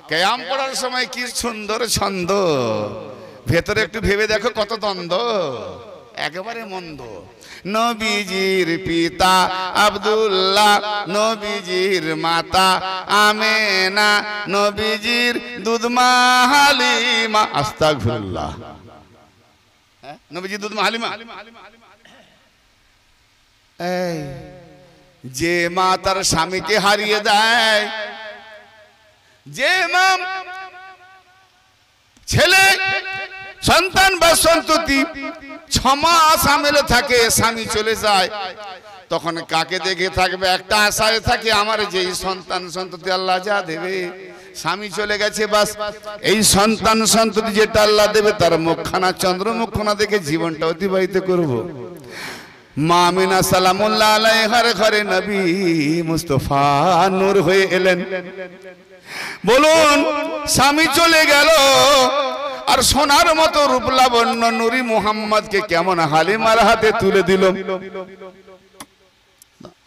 কেয়াম পড়ার সময় কি সুন্দর ছন্দ, ভেতরে একটু ভেবে দেখো কত দ্বন্দ্ব, একেবারে মন্দ। নবীজির পিতা আব্দুল্লাহ, নবীজির মাতা আমেনা, নবীজির দুধমা হালিমা। আস্তাগফিরুল্লাহ। নবীজির দুধমা হালিমা। এই যে মা তার স্বামীকে হারিয়ে দেয়, যে মা ছেলে সন্তান বা সন্ততি 6 মাস আমেলে থাকে, স্বামী চলে যায়, তখন কাকে দেখে থাকবে? একটা আশায় থাকে, আমার যেই সন্তান সন্ততি আল্লাহ যা দেবে, স্বামী চলে গেছে, বাস এই সন্তান সন্ততি যেটা আল্লাহ দেবে তার মুখখানা চন্দ্রমুখখানা দেখে জীবনটা অতিবাহিত করব। মা আমিনা সালামুল্লাহ আলাইহার ঘরে নবী মুস্তাফা নূর হয়ে এলেন। বলুন, স্বামী চলে গেল আর সোনার মতো রূপ লাবণ্য নূরি মুহাম্মদকে কেমন হালিমার হাতে তুলে দিল।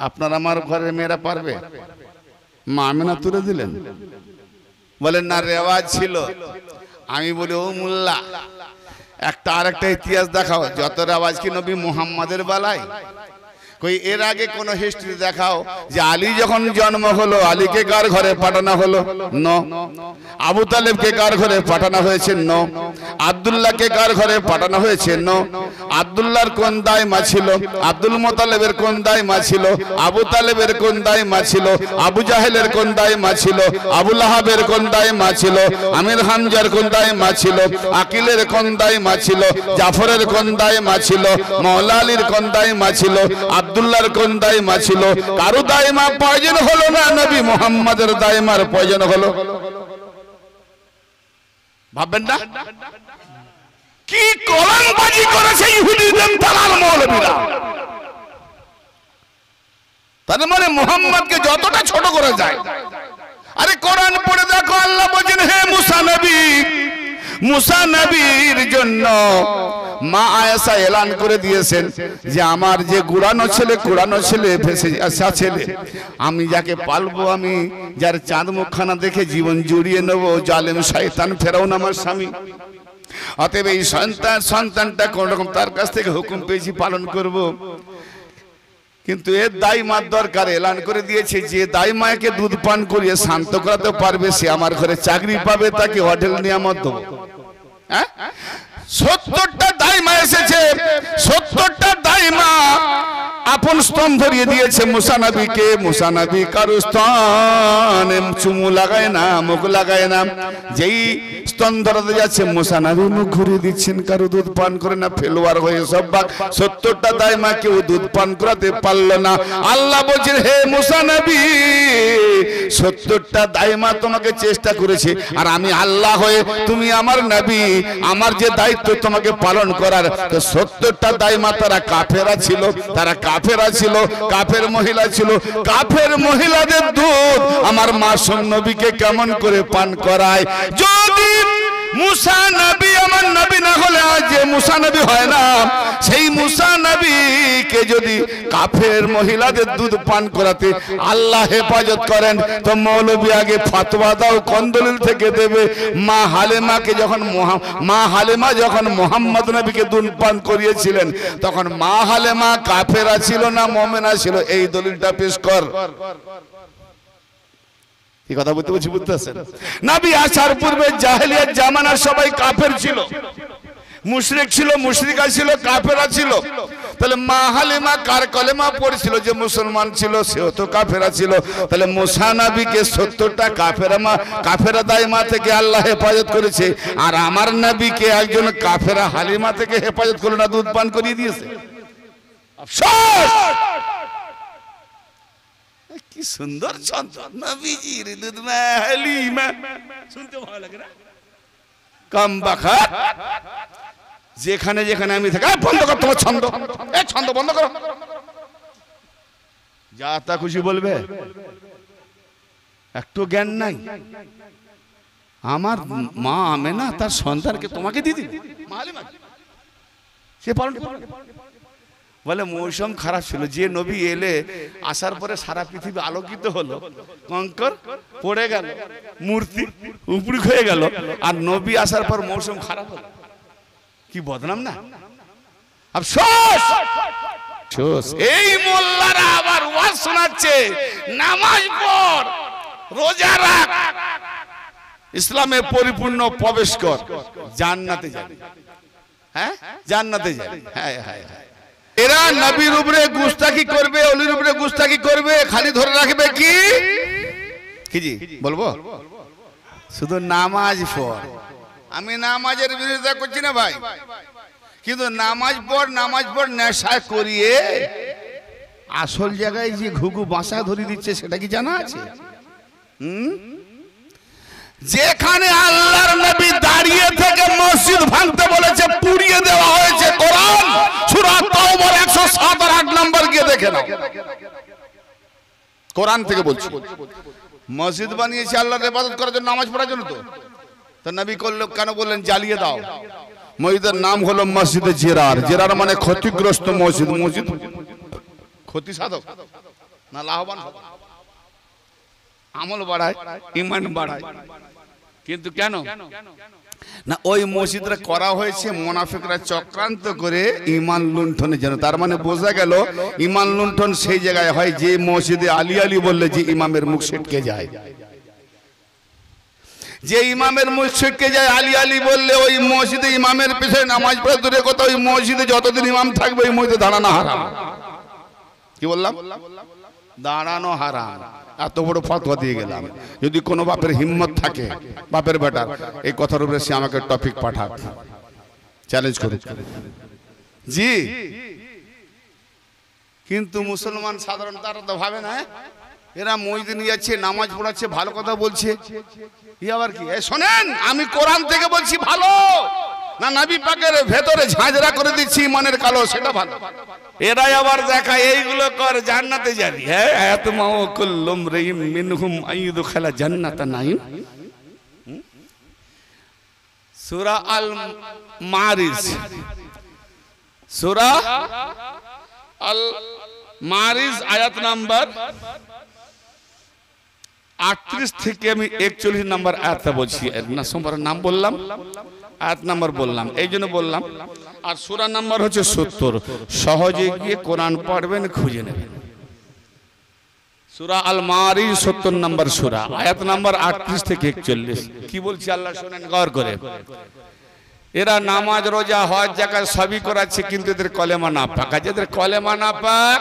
আপনার আমার ঘরের মেয়েরা পারবে? মা আমিনা তুলে দিলেন। বলেন না রেওয়াজ ছিল। আমি বলি, ও মোল্লা, একটা আরেকটা ইতিহাস দেখাও। যত রেওয়াজ কি নবী মুহাম্মাদের বেলায়? কই এর আগে কোন হিস্ট্রি দেখাও যে আলী যখন জন্ম হলো আলীকে কার ঘরে পাঠানো হলো? নো। আবু তালেবকে কার ঘরে পাঠানো হয়েছে? নো। আব্দুল্লাহকে কার ঘরে পাঠানো হয়েছে? নো। আব্দুল্লাহর কোন দায়মা ছিল? আব্দুল মুতালিবের কোন দায়মা ছিল? আবু তালেবের কোন দায়মা ছিল? আবু জাহেলের কোন দায়মা ছিল? আবু লাহাবের কোন দায়মা ছিল? আমির হামজার কোন দায়মা ছিল? আকিলের কোন দায়মা ছিল? জাফরের কোন দায়মা ছিল? মাওলা আলীর কোন দায়মা ছিল? আব্দুল্লাহর কোন দায়মা ছিল? কারো দায়মা প্রয়োজন হলো না, নবী মুহাম্মাদের দায়মার প্রয়োজন হলো। ভাববেন না কি কোরআনবাজি করেছে ইহুদিদের দালাল মৌলবীরা। তার মানে মুহাম্মদকে যতটা ছোট করে যায়। আরে কোরআন পড়ে দেখো, আল্লাহ বলেন, হে মুসা নবী, মুসা নবীর জন্য মা আয়েশা এলান করে দিয়েছেন যে আমার যে কুরানো ছেলে ভেসে আসা ছেলে, আমি যাকে পালবো, আমি যার চাঁদ মুখখানা দেখে জীবন জুড়িয়ে নেব, জালেম শয়তান ফেরাউন আমার স্বামী। অতএব এই সন্তানটা কোন রকম তার কাছ থেকে হুকুম পেয়েছি পালন করব। কিন্তু এর দাইমার দরকার। এলান করে দিয়েছে যে দাইমাকে দুধ পান করিয়ে শান্ত করাতে পারবে সে আমার ঘরে চাকরি পাবে, তাকে হোটেল নিয়ামত দেবো। হ্যাঁ, 70টা দাইমা এসেছে, 70টা দাইমা আপন স্তন ধরিয়ে দিয়েছে মুসা নবীকে। মুসা নবী কারো স্তনে চুমু লাগায় না, মুখ লাগায় না। যেই স্তন ধরাতে যাচ্ছে মুসা নবী মুখ ঘুরিয়ে দিচ্ছেন, কারো দুধ পান করে না, ফেলোয়ার হয়ে সব বাক। 70টা দাইমা কেউ দুধ পান করাতে পারল না। আল্লাহ বলছেন, হে মুসা নবী, 70টা দাইমা তোমাকে চেষ্টা করেছে, আর আমি আল্লাহ হয়ে তুমি আমার নবী, আমার যে দায়িত্ব তোমাকে পালন করার। তো 70টা দাইমা তারা কাফেরা ছিল, তারা কাফেরা ছিল, কাফের মহিলা ছিল। কাফের মহিলাদের দুধ আমার মাসুম নবীকে কেমন করে পান করায়? যদি মুসা নবী আমার নবী না হলে আজ যে মুসা নবী হয় না, সেই মুসা নবীকে যদি কাফের মহিলাদের দুধ পান করাতে আল্লাহ হেফাজত করেন, তো মৌলবী আগে ফতোয়া দাও, কোন দলিল থেকে দেবে? মা হালেমা যখন মুহাম্মদ নবীকে দুধ পান করিয়েছিলেন, তখন মা হালেমা কাফেরা ছিল না মুমিনা ছিল? এই দলিলটা পেশ কর। কি কথা বলতে বলছি, বুঝতেছেন? নবী আসার পূর্বে জাহেলিয়াত জামানার সবাই কাফের ছিল, মুশরিক ছিল, মুশরিকা ছিল, কাফেরা ছিল। তাহলে মা হালিমা কার কলেমা পড়েছিল? যে মুসলমান ছিল সেও তো কাফেরা ছিল। তাহলে মুসা নবীকে 70টা কাফেরা দাইমা থেকে আল্লাহ হেফাজত করেছে, আর আমার নবীকে একজন কাফেরা হালিমা থেকে হেফাজত করলো না, দুধ পান করিয়ে দিয়েছে। আফসোস! কি সুন্দর ছন্দ, নবীজির দুধ মা হালিমা, শুনতে ভালো লাগে না? কম বাখা যেখানে যেখানে আমি থাকি, বন্ধ কর তোমার ছন্দ, এই ছন্দ বন্ধ করো। যা তা খুশি বলবে, একটু জ্ঞান নাই। আমার মা আমেনা তার সন্তানকে তোমাকে দিদি সে পালন। বলে মৌসুম খারাপ ছিল, যে নবী এলে আসার পরে সারা পৃথিবী আলোকিত হলো, কঙ্কর পড়ে গেল, মূর্তি উপরি হয়ে গেল, আর নবী আসার পর মৌসুম খারাপ হলো। কি বদনাম না, আফসোস। এই মোল্লারা আবার ওয়াজ শোনাচ্ছে, নামাজ পড়, রোজা রাখ, ইসলামে পরিপূর্ণ প্রবেশ কর, জান্নাতে যাবি। হ্যাঁ, জান্নাতে যাবি। হ্যাঁ হ্যাঁ হ্যাঁ। এরা নবীর উপরে গুস্তাখি করবে, ওলির উপরে গুস্তাখি করবে, খালি ধরে রাখবে কি কি জি বলবো, শুধু নামাজ পড়। আমি নামাজের বিরোধিতা করছি না ভাই, কিন্তু নামাজ পড় নেশা করিয়ে আসল জায়গায় যে ঘুঘু বাসা ধরে দিচ্ছে সেটা কি জানা আছে? যেখানে আল্লাহর নবী দাঁড়িয়ে থেকে মসজিদ ভাঙতে বলেছে, পুড়িয়ে দেওয়া হয়েছে। কোরআন সূরা তাওবার 107 আর 8 নম্বর গিয়ে দেখে নাও। কোরআন থেকে বলছি, মসজিদ বানিয়েছে আল্লাহর ইবাদত করার জন্য, নামাজ পড়ার জন্য। তো নবী কেন বললেন জ্বালিয়ে দাও? মসজিদের নাম হলো মসজিদে জিরার। জিরার মানে ক্ষতিগ্রস্ত মসজিদ। মসজিদ ক্ষতি সাধক না লাভবান? আমল বাড়ায়, ঈমান বাড়ায়। কিন্তু কেন না, ওই মসজিদটা করা হয়েছে মুনাফিকরা চক্রান্ত করে ঈমান লুণ্ঠনের জন্য। তার মানে বোঝা গেল ঈমান লুণ্ঠন সেই জায়গায় হয় যে মসজিদে আলী আলী বললে যে ইমামের মুখ ছিটকে যায়। যে ইমামের মুখ ছিটকে যায় আলী আলী বললে, ওই মসজিদে ইমামের পিছনে নামাজ পড়া দূরের কথা, ওই মসজিদে যতদিন ইমাম থাকবে ওই মসজিদে দাঁড়ানো হারাম। কি বললাম? দাঁড়ানো হারাম। এত বড় ফতোয়া দিয়ে গেলাম। যদি কোনো বাপের হিম্মত থাকে, বাপের বেটার, এই কথার উপরে সে আমাকে টপিক পাঠাক, চ্যালেঞ্জ করে জি। কিন্তু মুসলমান সাধারণ তারা তো ভাবে না, এরা মসজিদে নিয়ে যাচ্ছে, নামাজ পড়াচ্ছে, ভালো কথা বলছে। ই আবার কি? শোনেন, আমি কোরআন থেকে বলছি ভালো না নবী পাকের ভেতরে ঝাঁঝরা করে দিচ্ছি ইমানের কালো, সেটা ভালো। এরাই আবার দেখায় এইগুলো কর, জান্নাতে যাবি। হ্যাঁ, আয়াতমাউ কুল্লুম রাইম মিনহুম আইয়ুদখালা জান্নাতান নাঈম। সূরা আল মারিজ, সূরা আল মারিজ আয়াত নাম্বার 38 থেকে আমি 41 নম্বর আয়াতটা বলছি। না সোমবার নাম বললাম, আয়াত নাম্বার বললাম, এই জন্য বললাম। আর সূরা নাম্বার হচ্ছে 70। সহজে গিয়ে কোরআন পড়বেন, খুঁজে নেবেন। সূরা আল মারিজ 70 নম্বর সূরা, আয়াত নাম্বার 38 থেকে 41। কি বলছি আল্লাহ শুনেন গৌর করে। এরা নামাজ রোজা হজ জাকাত সবই করাচ্ছে, কিন্তু এদের কলেমা না পাক। যাদের কলেমা না পাক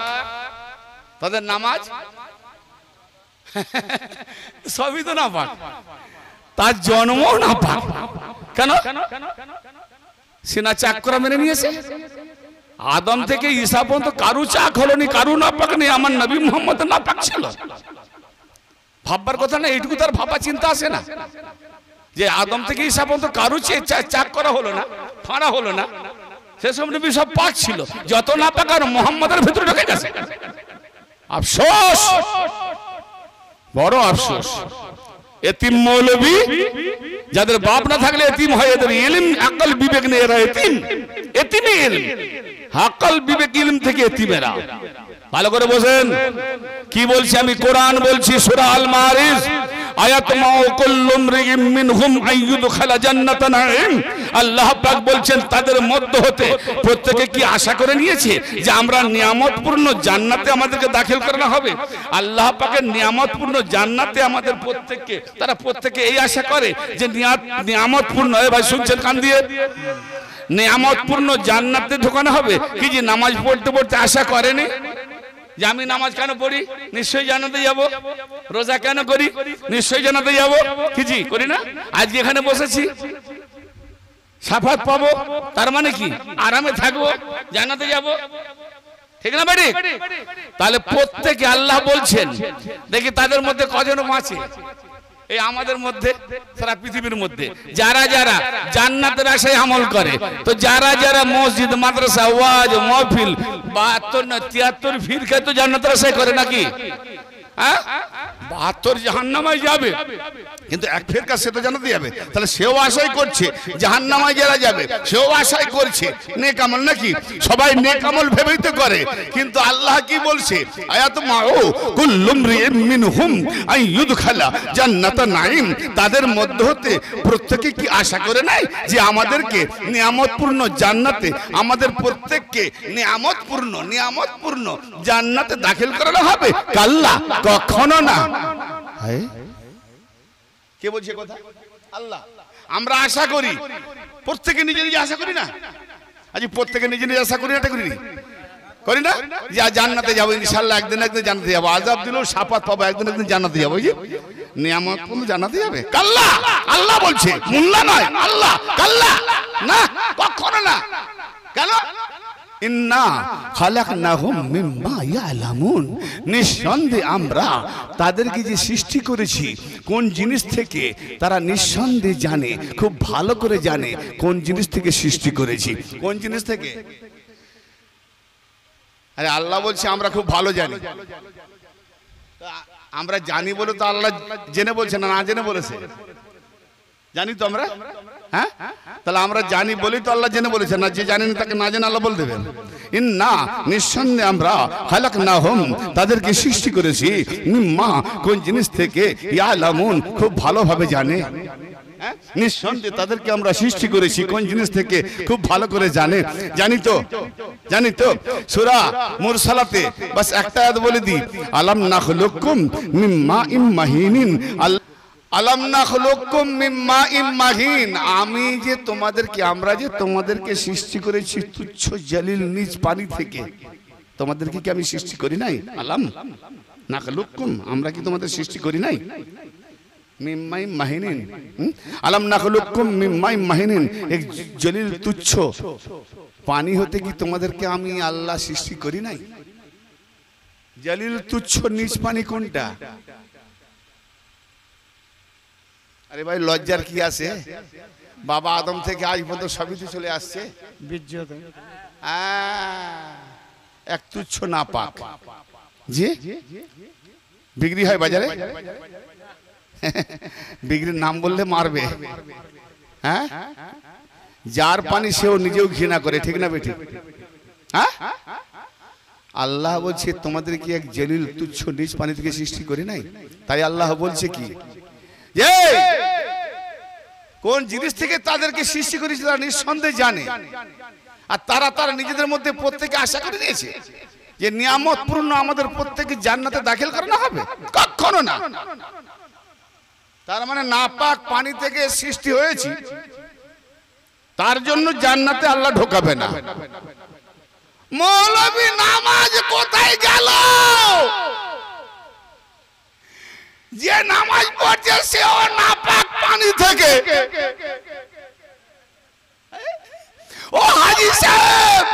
তাদের নামাজ সবই তো না পাক, তার জন্ম না পাক। কেন? সিনা চাক করে মেনে নিয়েছে। আদম থেকে ঈসা পর্যন্ত কারু চাক হলোনি, কারু না পাক নেই। আমার নবী মুহাম্মদ না পাক ছিল। ভাববার কথা না, এইটুকু তার ভাবা চিন্তা আসে না যে আদম থেকে ঈসা পর্যন্ত কারু চাক করা হলো না, ফাঁড়া হলো না। সেসব নবী সব পাক ছিল। যত না পাক আর মুহাম্মদের ভিতরে ঢুকে গেছে। আফসোস, বড় আফসোস। এতিম মৌলবী যাদের বাপ না থাকলে এতিম হয়, এদের ইলম আকল বিবেক নেই, এরা এতিম। এতিমই ইলম, আকল বিবেক ইলম থেকে এতিমেরা। ভালো করে বোঝেন কি বলছি আমি। কোরআন বলছি, সূরা আল মারিজ আয়াতমাউ কুল্লুম রাইম মিনহুম আইয়ুদখালা জান্নাতান নাঈম। আল্লাহ পাক বলছেন তাদের মধ্য হতে প্রত্যেকে কি আশা করে নিয়েছে যে আমরা নিয়ামতপূর্ণ জান্নাতে আমাদেরকে দাখিল করানো হবে? আল্লাহ পাকের নিয়ামতপূর্ণ জান্নাতে আমাদের প্রত্যেককে, তারা প্রত্যেকে এই আশা করে যে নিয়ামতপূর্ণ, ভাই শুনছেন কান দিয়ে, নিয়ামতপূর্ণ জান্নাতে ঢোকানো হবে। কি যে নামাজ পড়তে পড়তে আশা করেনি যে আমি নামাজ কেন পড়ি? নিশ্চয়ই জান্নাতে যাব। রোজা কেন করি? নিশ্চয়ই জান্নাতে যাব। কি জি করি না? আজকে এখানে বসেছি, শাফাত পাবো, তার মানে কি আরামে থাকবো, জান্নাতে যাব। ঠিক না ভাই? তাহলে প্রত্যেকে আল্লাহ বলছেন, দেখি তাদের মধ্যে কজন আছে এই আমাদের মধ্যে, সারা পৃথিবীর মধ্যে যারা যারা জান্নাতের আশায় আমল করে। তো যারা যারা মসজিদ, মাদ্রাসা, ওয়াজ, মাহফিল 72 না 73 ফিরকা তো জান্নাতের আশায় করে নাকি? 72 জাহান্নামায় যাবে, কিন্তু এক ফেরকা সে তো জান্নাতে যাবে। তাহলে সেও আশাই করছে জাহান্নামায় যারা যাবে, সেও আশাই করছে নেক আমল, নাকি? সবাই নেক আমল ভেবেই তো করে, কিন্তু আল্লাহ কি বলছে? আয়াত মাউ কুল্লু মরিইন মিনহুম আন ইউদখালা জান্নাতান নাঈম। তাদের মধ্য হতে প্রত্যেকে কি আশা করে নাই যে আমাদেরকে নিয়ামতপূর্ণ জান্নাতে, আমাদের প্রত্যেককে নিয়ামতপূর্ণ জান্নাতে দাখিল করানো হবে? কাল্লা, কখনো না। কে বলছে কথা? আল্লাহ। আমরা আশা করি, প্রত্যেকে নিজে নিজে আশা করি না? আজ প্রত্যেকে নিজে নিজে আশা করি না, করি না? যে জান্নাতে যাবো ইনশাআল্লাহ, একদিন জান্নাতে যাবো। আযাব দিলেও শাফাত পাবো, একদিন জান্নাতে যাবো। যে নিয়ামত কোন জান্নাতে যাবে? কাল্লা, আল্লাহ বলছে, মোল্লা নয়, আল্লাহ। কাল্লা, না, কখনো না। কেন? ইন্না খালাকনাহুম মিম্মা ইয়ালামুন। নিঃসন্দেহে আমরা তাদেরকে যে সৃষ্টি করেছি কোন জিনিস থেকে, তারা নিঃসন্দেহে জানে, খুব ভালো করে জানে কোন জিনিস থেকে সৃষ্টি করেছি। কোন জিনিস থেকে? আরে আল্লাহ বলছে আমরা খুব ভালো জানি। আমরা জানি বলে তো আল্লাহ জেনে বলছে না, না জেনে বলেছে? জানি তো আমরা, হ্যাঁ? তাহলে আমরা জানি বলেই তো আল্লাহ জেনে বলেছে না। যে জানেন তাকে না জেনে আল্লাহ বলে দেবেন? ইন্না, নিঃসন্দেহে আমরা খালাকনাহুম, তাদেরকে সৃষ্টি করেছি, মিম্মা, কোন জিনিস থেকে, ইয়ালামুন, খুব ভালোভাবে জানে। নিঃসন্দেহে তাদেরকে আমরা সৃষ্টি করেছি কোন জিনিস থেকে, খুব ভালো করে জানে। জানি তো সূরা মুরসালাতে বাস একটা আয়াত বলে দি, আলাম নাখলুকুম মিন মাইম মাহিনিন। আলাম নাখলুকুম মিন মাইম মাহিন। আমরা যে তোমাদেরকে সৃষ্টি করেছি তুচ্ছ জলিল নিজ পানি থেকে। তোমাদেরকে কি আমি সৃষ্টি করি নাই? আলাম নাখলুকুম, আমরা কি তোমাদের সৃষ্টি করি নাই? মিন মাইম মাহিনিন, আলাম নাখলুকুম মিন মাইম মাহিনিন, এক জলিল তুচ্ছ পানি হতে কি তোমাদেরকে আমি আল্লাহ সৃষ্টি করি নাই? জলিল তুচ্ছ নিজ পানি কোনটা? আরে ভাই, লজ্জার কি আছে? বাবা আদম থেকে আজ পর্যন্ত সবই তো চলে আসছে। এক তুচ্ছ নাপাক যে বিক্রি হয় বাজারে, বিক্রির নাম বললে মারবে। হ্যাঁ, যার পানি সেও নিজেও ঘৃণা করে, ঠিক না বেঠিক? হ্যাঁ, আল্লাহ বলছে তোমাদের কি এক জলিল তুচ্ছ নিজ পানি থেকে সৃষ্টি করি নাই? তাই আল্লাহ বলছে কি, যে কোন জিনিস থেকে তাদেরকে সৃষ্টি করেছে তারা নিঃসন্দেহে জানে। আর তারা নিজেদের মধ্যে প্রত্যেকে আশা করে নিয়েছে যে নিয়ামতপূর্ণ আমাদের প্রত্যেকে জান্নাতে দাখিল করানো হবে? কখনো না। তার মানে নাপাক পানি থেকে সৃষ্টি হয়েছি, তার জন্য জান্নাতে আল্লাহ ঢোকাবে না। মৌলবী নামাজ কোথায় গেল? যে নামাজ পড়ছে সেও নাপাক পানি থেকে। ও হাজী সাহেব,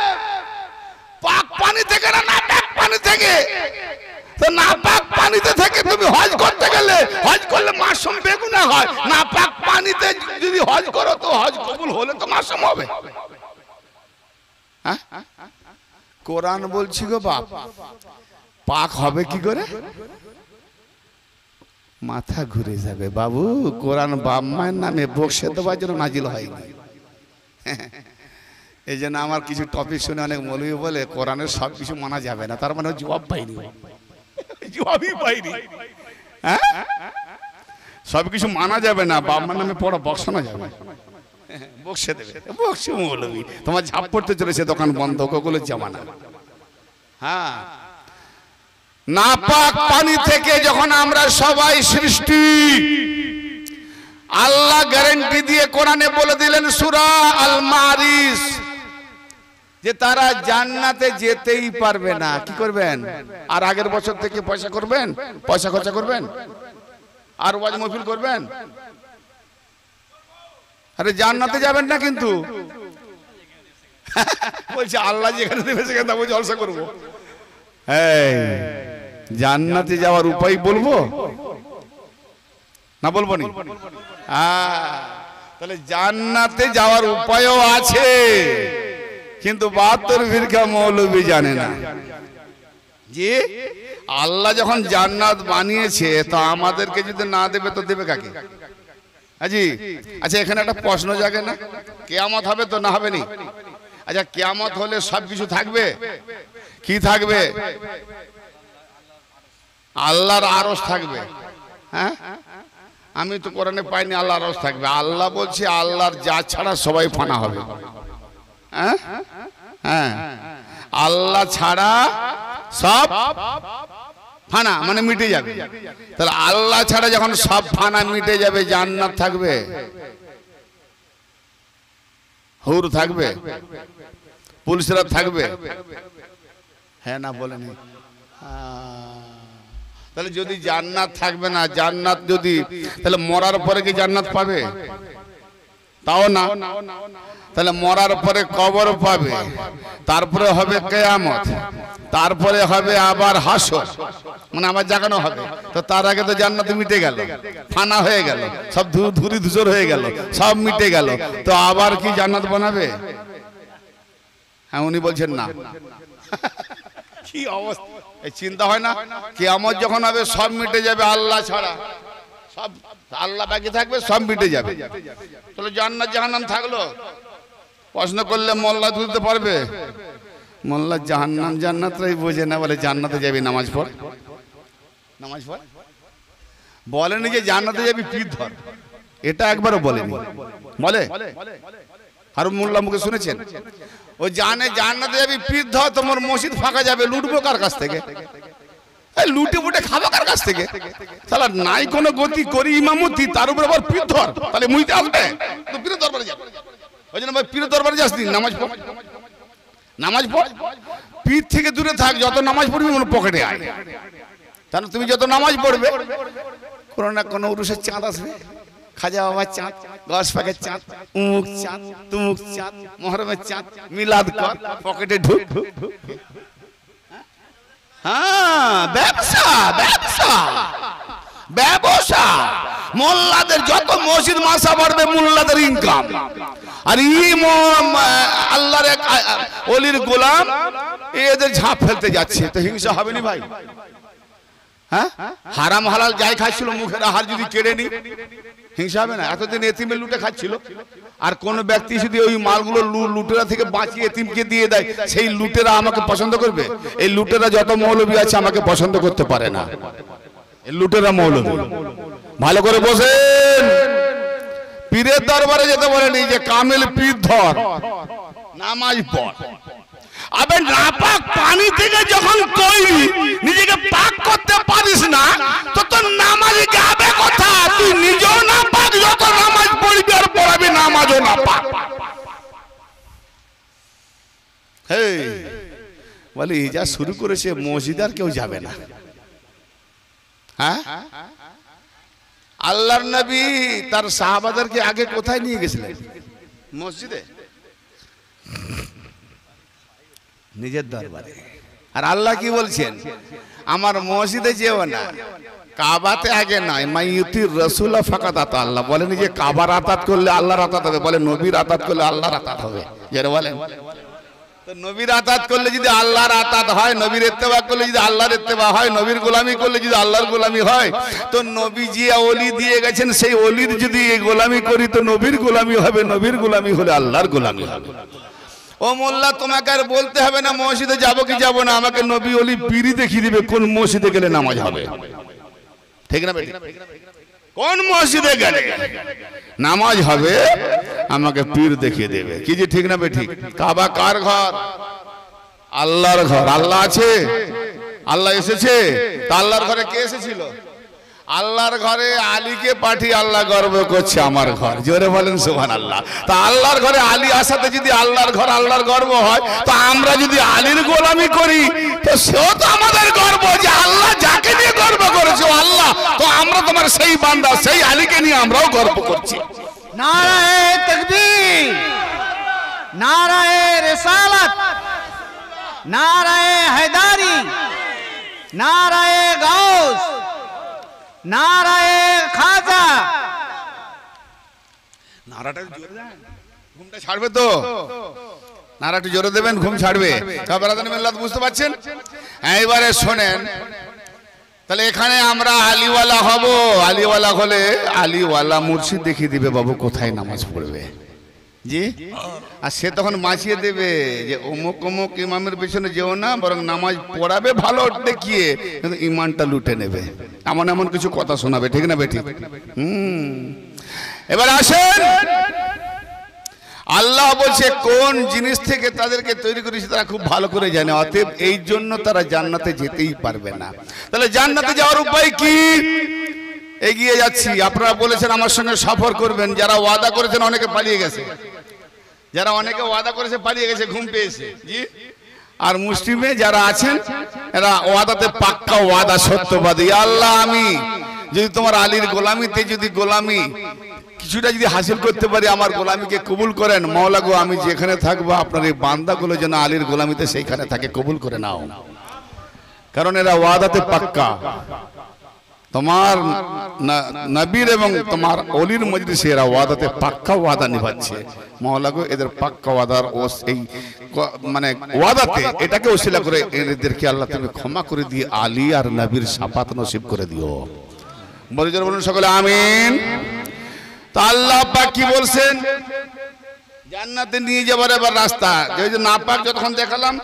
পাক পানি থেকে না নাপাক পানি থেকে? তো নাপাক পানিতে থেকে তুমি হজ করতে গেলে, হজ করলে মাসুম বেগুনাহ হয়। নাপাক পানিতে যদি হজ করো তো হজ কবুল হলে তো মাসুম হবে। হ্যাঁ, কোরআন বলছি গো বাপ, পাক হবে কি করে? মাথা ঘুরে যাবে বাবু। কোরআন বাপ মায়ের নামে বকশে দেওয়ার জন্য নাজিল হয়নি। এই জন্য আমার কিছু টপিক শুনে অনেক মৌলবী বলে কোরআনের সব কিছু মানা যাবে না, তার মানে জবাব পাইনি, জবাবই পাইনি। হ্যাঁ, সব কিছু মানা যাবে না, বাপ মার নামে পড়া বকশানো যাবে, বকশে দেবে। বকশে মৌলবী, তোমার ঝাপ পড়তে চলেছে, দোকান বন্ধ, ওগুলোর জামানা। হ্যাঁ, নাপাক পানি থেকে যখন আমরা সবাই সৃষ্টি, আল্লাহ গ্যারান্টি দিয়ে কোরআনে বলে দিলেন সূরা আল মারিজ, যে তারা জান্নাতে যেতেই পারবে না। কি করবেন? আর আগের বছর থেকে পয়সা করবেন, পয়সা খরচা করবেন, আর ওয়াজ মাহফিল করবেন, আরে জান্নাতে যাবেন না। কিন্তু বলছে আল্লাহ যেখানে দেবে সেখানে যাবো, জলসা করবো। এই জান্নাতে যাওয়ার উপায় বলবো না, বলবো নি? তাহলে জান্নাতে যাওয়ার উপায়ও আছে, কিন্তু 72 ফিরকা মৌলবী জানে না। যে আল্লাহ যখন জান্নাত বানিয়েছে তো আমাদেরকে যদি না দেবে তো দেবে কাকে? আজি আচ্ছা এখানে একটা প্রশ্ন জাগে না, কিয়ামত হবে তো না হবে নি? আচ্ছা কিয়ামত হলে সব কিছু থাকবে, কি থাকবে? আল্লাহর আরশ থাকবে। হ্যাঁ আমি তো কোরআনে পাইনি আল্লাহর আরশ থাকবে। আল্লাহ বলছে আল্লাহর জাত ছাড়া সবাই ফানা হবে। হ্যাঁ হ্যাঁ আল্লাহ ছাড়া সব ফানা মানে মিটে যাবে। তাহলে আল্লাহ ছাড়া যখন সব ফানা মিটে যাবে জান্নাত থাকবে, হুর থাকবে, পুলিশরা থাকবে? হ্যাঁ না বলেন? তাহলে যদি জান্নাত থাকবে না, জান্নাত যদি তাহলে মরার পরে কি জান্নাত পাবে? তাও না। তাহলে মরার পরে কবর পাবে, তারপরে হবে কিয়ামত, তারপরে হবে আবার হাসর, মানে আবার জাগানো হবে। তো তার আগে তো জান্নাত মিটে গেল, ফানা হয়ে গেল, সব ধুরি ধূসর হয়ে গেল, সব মিটে গেল, তো আবার কি জান্নাত বানাবে? হ্যাঁ উনি বলছেন না। কি অবস্থা, এই চিন্তা হয় না? কিয়ামত যখন হবে সব মিটে যাবে, আল্লাহ ছাড়া সব, আল্লাহ বাকি থাকবে, সব মিটে যাবে। তাহলে জান্নাত জাহান্নাম থাকলো? প্রশ্ন করলে মোল্লা তুলতে পারবে? মোল্লা জাহান্নাম জান্নাতই বোঝে না, বলে জান্নাতে যাবি নামাজ পড়, নামাজ পড়। বলেনি যে জান্নাতে যাবি পীর ধর, এটা একবারও বলেনি। বলে আর মোল্লা মুখে শুনেছেন? ও জানে জান্নাতে যাবি পীর ধর, তোমার মসজিদ ফাঁকা যাবে, লুটবো কার কাছ থেকে? লুটে বুটে খাবো কার কাছ থেকে? তাহলে নাই কোনো গতি করি ইমামতি, তার উপর আবার পীর ধর, তাহলে মুইতে আসবে তো পীরের দরবারে যাবে। ওই জন্য ভাই পীরের দরবারে যাস নি, নামাজ পড়, নামাজ পড়। পীর থেকে দূরে থাক, যত নামাজ পড়বি মনে পকেটে আয়। তাহলে তুমি যত নামাজ পড়বে কোনো না কোনো উরুষের চাঁদ আসবে, খাজা বাবার চাঁদ, গস পাকের চাঁদ, উমুক চাঁদ, তুমুক চাঁদ, মহরমের চাঁদ, মিলাদ কর, পকেটে ঢুক। হ্যাঁ ব্যবসা, ব্যবসা, ব্যবসা। মোল্লাদের যত মসজিদ মাসা বাড়বে মোল্লাদের ইনকাম। আর আল্লাহর এক ওলির গোলাম এদের ঝাঁপ ফেলতে যাচ্ছে, তো হিংসা হবে না ভাই? হ্যাঁ হারাম হালাল যাই খাচ্ছিল মুখের আহার যদি কেড়ে নি, হিংসা হবে না? এতদিন এতিমের লুটে খাচ্ছিল, আর কোন ব্যক্তি যদি ওই মালগুলো লুটেরা থেকে বাঁচিয়ে এতিমকে দিয়ে দেয়, সেই লুটেরা আমাকে পছন্দ করবে? এই লুটেরা যত মৌলবী আছে আমাকে পছন্দ করতে পারে না, এই লুটেরা মৌলবী। ভালো করে বসেন, পীরের দরবারে যেতে বলেনি যে কামেল পীর ধর, নামাজ পড়। আবে নাপাক পানি থেকে যখন তৈরি, নিজেকে পাক করতে পারিস না, তো তোর নামাজ যাবে কথা? তুই নিজেও না পাক, যত নামাজ পড়বি আর পড়াবি নামাজও না পাক। হে বলি যা শুরু করেছে মসজিদ আর কেউ যাবে না। হ্যাঁ আল্লাহর নবী তার সাহাবাদেরকে আগে কোথায় নিয়ে গেছিলেন? মসজিদে, নিজের দরবারে। আর আল্লাহ কি বলছেন? আমার মসজিদে যেও না, কাবাতে আগে নয়, মাইয়ুতির রাসূল ফাকাত আতা। আল্লাহ বলেন যে কাবার আতাত করলে আল্লাহর আতাত হবে, বলে নবীর আতাত করলে আল্লাহর আতাত হবে। যারা বলেন তো নবীর আতাত করলে যদি আল্লাহর আতাত হয়, নবীর ইত্তেবা করলে যদি আল্লাহর ইত্তেবা হয়, নবীর গোলামি করলে যদি আল্লাহর গোলামি হয়, তো নবী যে ওলি দিয়ে গেছেন সেই ওলির যদি গোলামি করি তো নবীর গোলামি হবে, নবীর গোলামি হলে আল্লাহর গোলামি হবে। ও মোল্লা তোমাকে আর বলতে হবে না মসজিদে যাবো কি যাবো না, আমাকে নবী ওলি পীরই দেখিয়ে দিবে কোন মসজিদে গেলে নামাজ হবে। ঠিক না? কোন মসজিদে গেলে নামাজ হবে আমাকে পীর দেখিয়ে দেবে। কি যে ঠিক না বে ঠিক? কাবা কার ঘর? আল্লাহর ঘর। আল্লাহ আছে, আল্লাহ এসেছে। তা আল্লাহর ঘরে কে এসেছিল? আল্লাহর ঘরে আলীকে পাঠিয়ে আল্লাহ গর্ব করছে আমার ঘর। জোরে বলেন সুবহানাল্লাহ। তা আল্লাহর ঘরে আলী আসাতে যদি আল্লাহর ঘর আল্লাহর গর্ব হয়, তো আমরা যদি আলীর গোলামি করি তো সেও তো আমাদের গর্ব, যে আল্লাহ যাকে নিয়ে গর্ব করেছে আল্লাহ, তো আমরা তোমার সেই বান্দা সেই আলীকে নিয়ে আমরাও গর্ব করছি। নারায়ে তাকবীর, নারায়ে রিসালাত, নারায়ে হায়দারি, নারায়ে গাউস, নারায়ে খাজা। নারাটা জোরে দেন, ঘুমটা ছাড়বে তো? নারাটা জোরে দেবেন, ঘুম ছাড়বে। কাবারাদান মিল্লাত বুঝতে পারছেন? এবারে শোনেন, তাহলে এখানে আমরা আলিওয়ালা হব, আলিওয়ালা হলে আলিওয়ালা মুর্শিদ দেখিয়ে দিবে বাবু কোথায় নামাজ পড়বে, জি। আর সে তখন বাঁচিয়ে দেবে যে অমুক অমুক ইমামের পেছনে যেও না, বরং নামাজ পড়াবে ভালো দেখিয়ে, কিন্তু ইমানটা লুটে নেবে, এমন এমন কিছু কথা শোনাবে, ঠিক না বেঠিক? এবার আসেন, আল্লাহ বলছে কোন জিনিস থেকে তাদেরকে তৈরি করেছে তারা খুব ভালো করে জানে, অতএব এই জন্য তারা জান্নাতে যেতেই পারবে না। তাহলে জান্নাতে যাওয়ার উপায় কি? এগিয়ে যাচ্ছি। আপনারা বলেছেন আমার সঙ্গে সফর করবেন, যারা ওয়াদা করেছেন অনেকে পালিয়ে গেছে, যারা অনেকে ওয়াদা করেছে পালিয়ে গেছে, ঘুম পেয়েছে, জি। আর মুসলিমে যারা আছেন এরা ওয়াদাতে পাক্কা ওয়াদা, সত্যবাদী। আল্লাহ আমি যদি তোমার আলীর গোলামিতে যদি গোলামি কিছুটা যদি হাসিল করতে পারি, আমার গোলামিকে কবুল করেন মাওলা গো, আমি যেখানে থাকবো আপনার এই বান্দাগুলো যেন আলীর গোলামিতে সেইখানে থাকে, কবুল করে নাও। কারণ এরা ওয়াদাতে পাক্কা, তোমার নবীর এবং তোমার অলির মজলিসে এরা ওয়াদাতে পাক্কা ওয়াদা নিভাচ্ছে। মাওলা গো এদের পাক্কা ওয়াদার ও এই মানে ওয়াদাতে এটাকে ওসিলা করে এদেরকে আল্লাহ তুমি ক্ষমা করে দিয়ে আলী আর নবীর শাফাত নসিব করে দিও। বলুন সকলে আমিন। তো আল্লাহ পাক কি বলছেন? জান্নাতে নিয়ে যাবার এবার রাস্তা, যে নাপাক যতক্ষণ দেখালাম,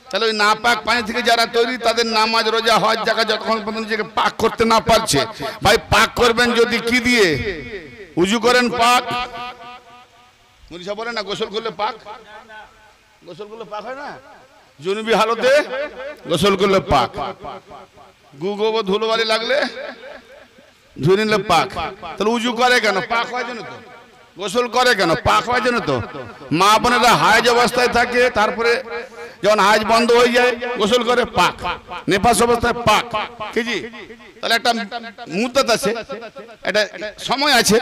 তাহলে ওই নাপাক পানি থেকে যারা তৈরি তাদের নামাজ রোজা হজ জাকাত যতক্ষণ পর্যন্ত নিজেকে পাক করতে না পারছে, ভাই পাক করবেন যদি কি দিয়ে? উজু করেন পাক, মনীষা বলে না গোসল করলে পাক, গোসল করলে পাক হয় না, জুনুবি হালতে গোসল করলে পাক, গোবর ধুলোবালি লাগলে ধুয়ে নিলে পাক। তাহলে উজু করে কেন? পাক হয় জন্য তো। গোসল করে কেন? পাক হয় জন্য তো। মা বোনেরা হাজ অবস্থায় থাকে, তারপরে যখন হাজ বন্ধ হয়ে যায় গোসল করে পাক, নেপাস অবস্থায় পাক, কি? তাহলে একটা মুদ্দাত আছে, একটা সময় আছে,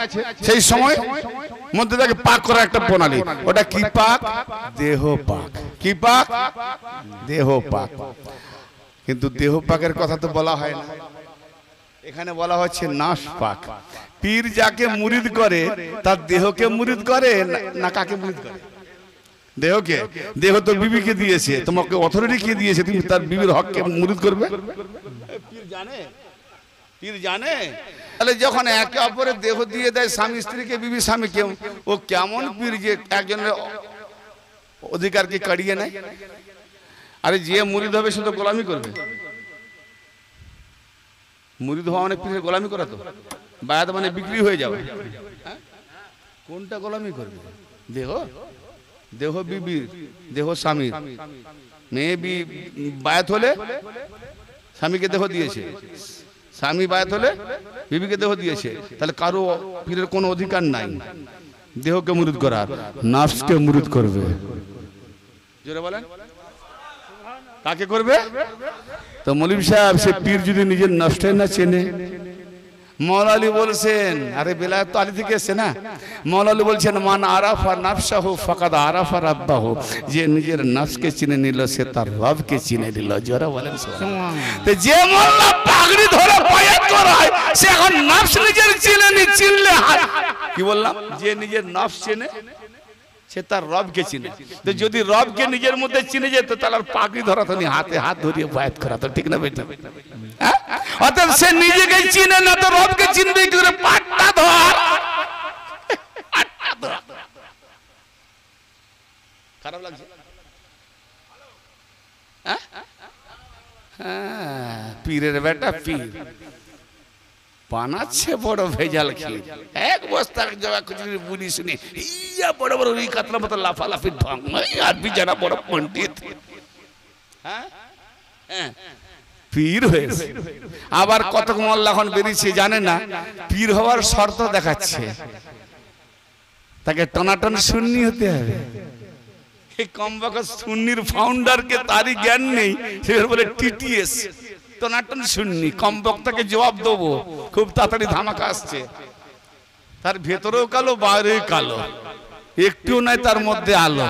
সেই সময় মধ্যে তাকে পাক করার একটা প্রণালী, ওটা কি পাক? দেহ পাক। কি পাক? দেহ পাক। কিন্তু দেহ পাকের কথা তো বলা হয় না, এখানে বলা হচ্ছে নাস পাক। পীর যাকে মুরিদ করে তার দেহকে মুরিদ করে না কাকে মুরিদ করে? দেহকে। দেহ তো বিবিকে দিয়েছে, তোমাকে অথরিটি কে দিয়েছে, তুমি তার বিবির হককে মুরিদ করবে? পীর জানে? পীর জানে? তাহলে যখন একে অপরের দেহ দিয়ে দেয়, স্বামী স্ত্রীকে, বিবি স্বামীকে, ও কেমন পীর যে একজনের অধিকারকে কাড়িয়ে নেয়? আরে যে মুরিদ হবে সে তো গোলামি করবে। মুরিদ হওয়া মানে পীরের গোলামি করা তো, বায়াত মানে বিক্রি হয়ে যাবে। কোনটা গোলামি করবে? দেহ? দেহ বিবির, দেহ স্বামীর। মেয়ে বায়াত হলে স্বামীকে দেহ দিয়েছে, স্বামী বায়াত হলে বিবিকে দেহ দিয়েছে, তাহলে কারো পীরের কোনো অধিকার নাই দেহকে মুরিদ করার, নাফসকে মুরিদ করবে। জোরে বলেন, কাকে করবে? তো মৌলভী সাহেব সে পীর যদি নিজের নষ্টে না চেনে, মৌলা আলী বলছেন, আরে বেলায়েত তো আলী থেকে এসছে না, মৌলা আলী বলছেন মান আরাফা নাফসাহু ফাকাদ আরাফা রাব্বাহু, যে নিজের নফসকে চিনে নিল সে তার রবকে চিনে নিল। জোরে বলেন সুবহানাল্লাহ। তো যে মোল্লা পাগড়ি ধরে বায়াত করায় সে এখন নফস নিজের চিনলে কি বললাম? যে নিজের নফস চেনে সে তার রবকে চিনে। তো যদি রবকে নিজের মধ্যে চিনে যেত তাহলে আর পাগড়ি ধরা তো হাতে হাত ধরিয়ে বায়াত করা তো, ঠিক না বেটা? অতএব সে নিজেকে চিনে না তো রবকে চিনবে কি করে? পাট্টা ধর। খারাপ লাগছে? পীরের বেটা পীর বানাচ্ছে বড় ভেজাল খেয়ে, এক বস্তা জগা খুচরি বুনি শুনে ইয়া বড় বড় ওই কাতলা মতো লাফালাফি ঢং, আর বিজানা বড় পণ্ডিত পীর হয়েছে। আবার কত মোল্লা এখন বেরিয়েছে জানে না, পীর হওয়ার শর্ত দেখাচ্ছে, তাকে টনাটন সুন্নি হতে হবে। এই কমবাকা সুন্নির ফাউন্ডারকে তারই জ্ঞান নেই, সে বলে টিটিএস টনাটন সুন্নি, কমবক্তাকে জবাব দেবো, খুব তাড়াতাড়ি ধামাকা আসছে। তার ভেতরেও কালো বাইরেও কালো, একটুও নাই তার মধ্যে আলো।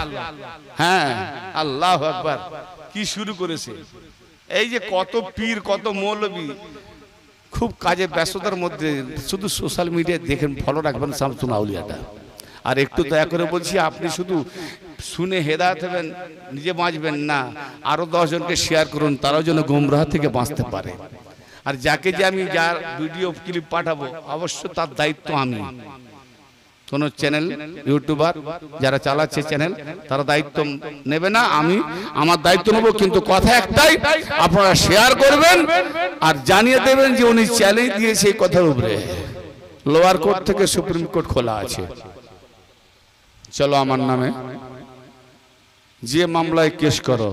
হ্যাঁ, আল্লাহু আকবার, কি শুরু করেছে! এই যে কত পীর কত মৌলবী খুব কাজে ব্যস্ততার মধ্যে, শুধু সোশ্যাল মিডিয়ায় দেখেন, ফলো রাখবেন শামসুল আউলিয়াটা। আর একটু দয়া করে বলছি, আপনি শুধু শুনে হেদায়েত হবেন, নিজে বাঁচবেন না, আরো 10 জনকে শেয়ার করুন, তারাও যেন গোমরাহ থেকে বাঁচতে পারে। আর যাকে যে আমি যার ভিডিও ক্লিপ পাঠাবো অবশ্য তার দায়িত্ব আমি। কোন চ্যানেল ইউটিউবার যারা চালাচ্ছে চ্যানেল তারা দায়িত্ব নেবে না, আমি আমার দায়িত্ব নেব। কিন্তু কথা একটাই, আপনারা শেয়ার করবেন আর জানিয়ে দেবেন যে উনি চ্যালেঞ্জ দিয়েছে এই কথার উপরে। লোয়ার কোর্ট থেকে সুপ্রিম কোর্ট খোলা আছে। চলো আমার নামে যে মামলায় কেস করো,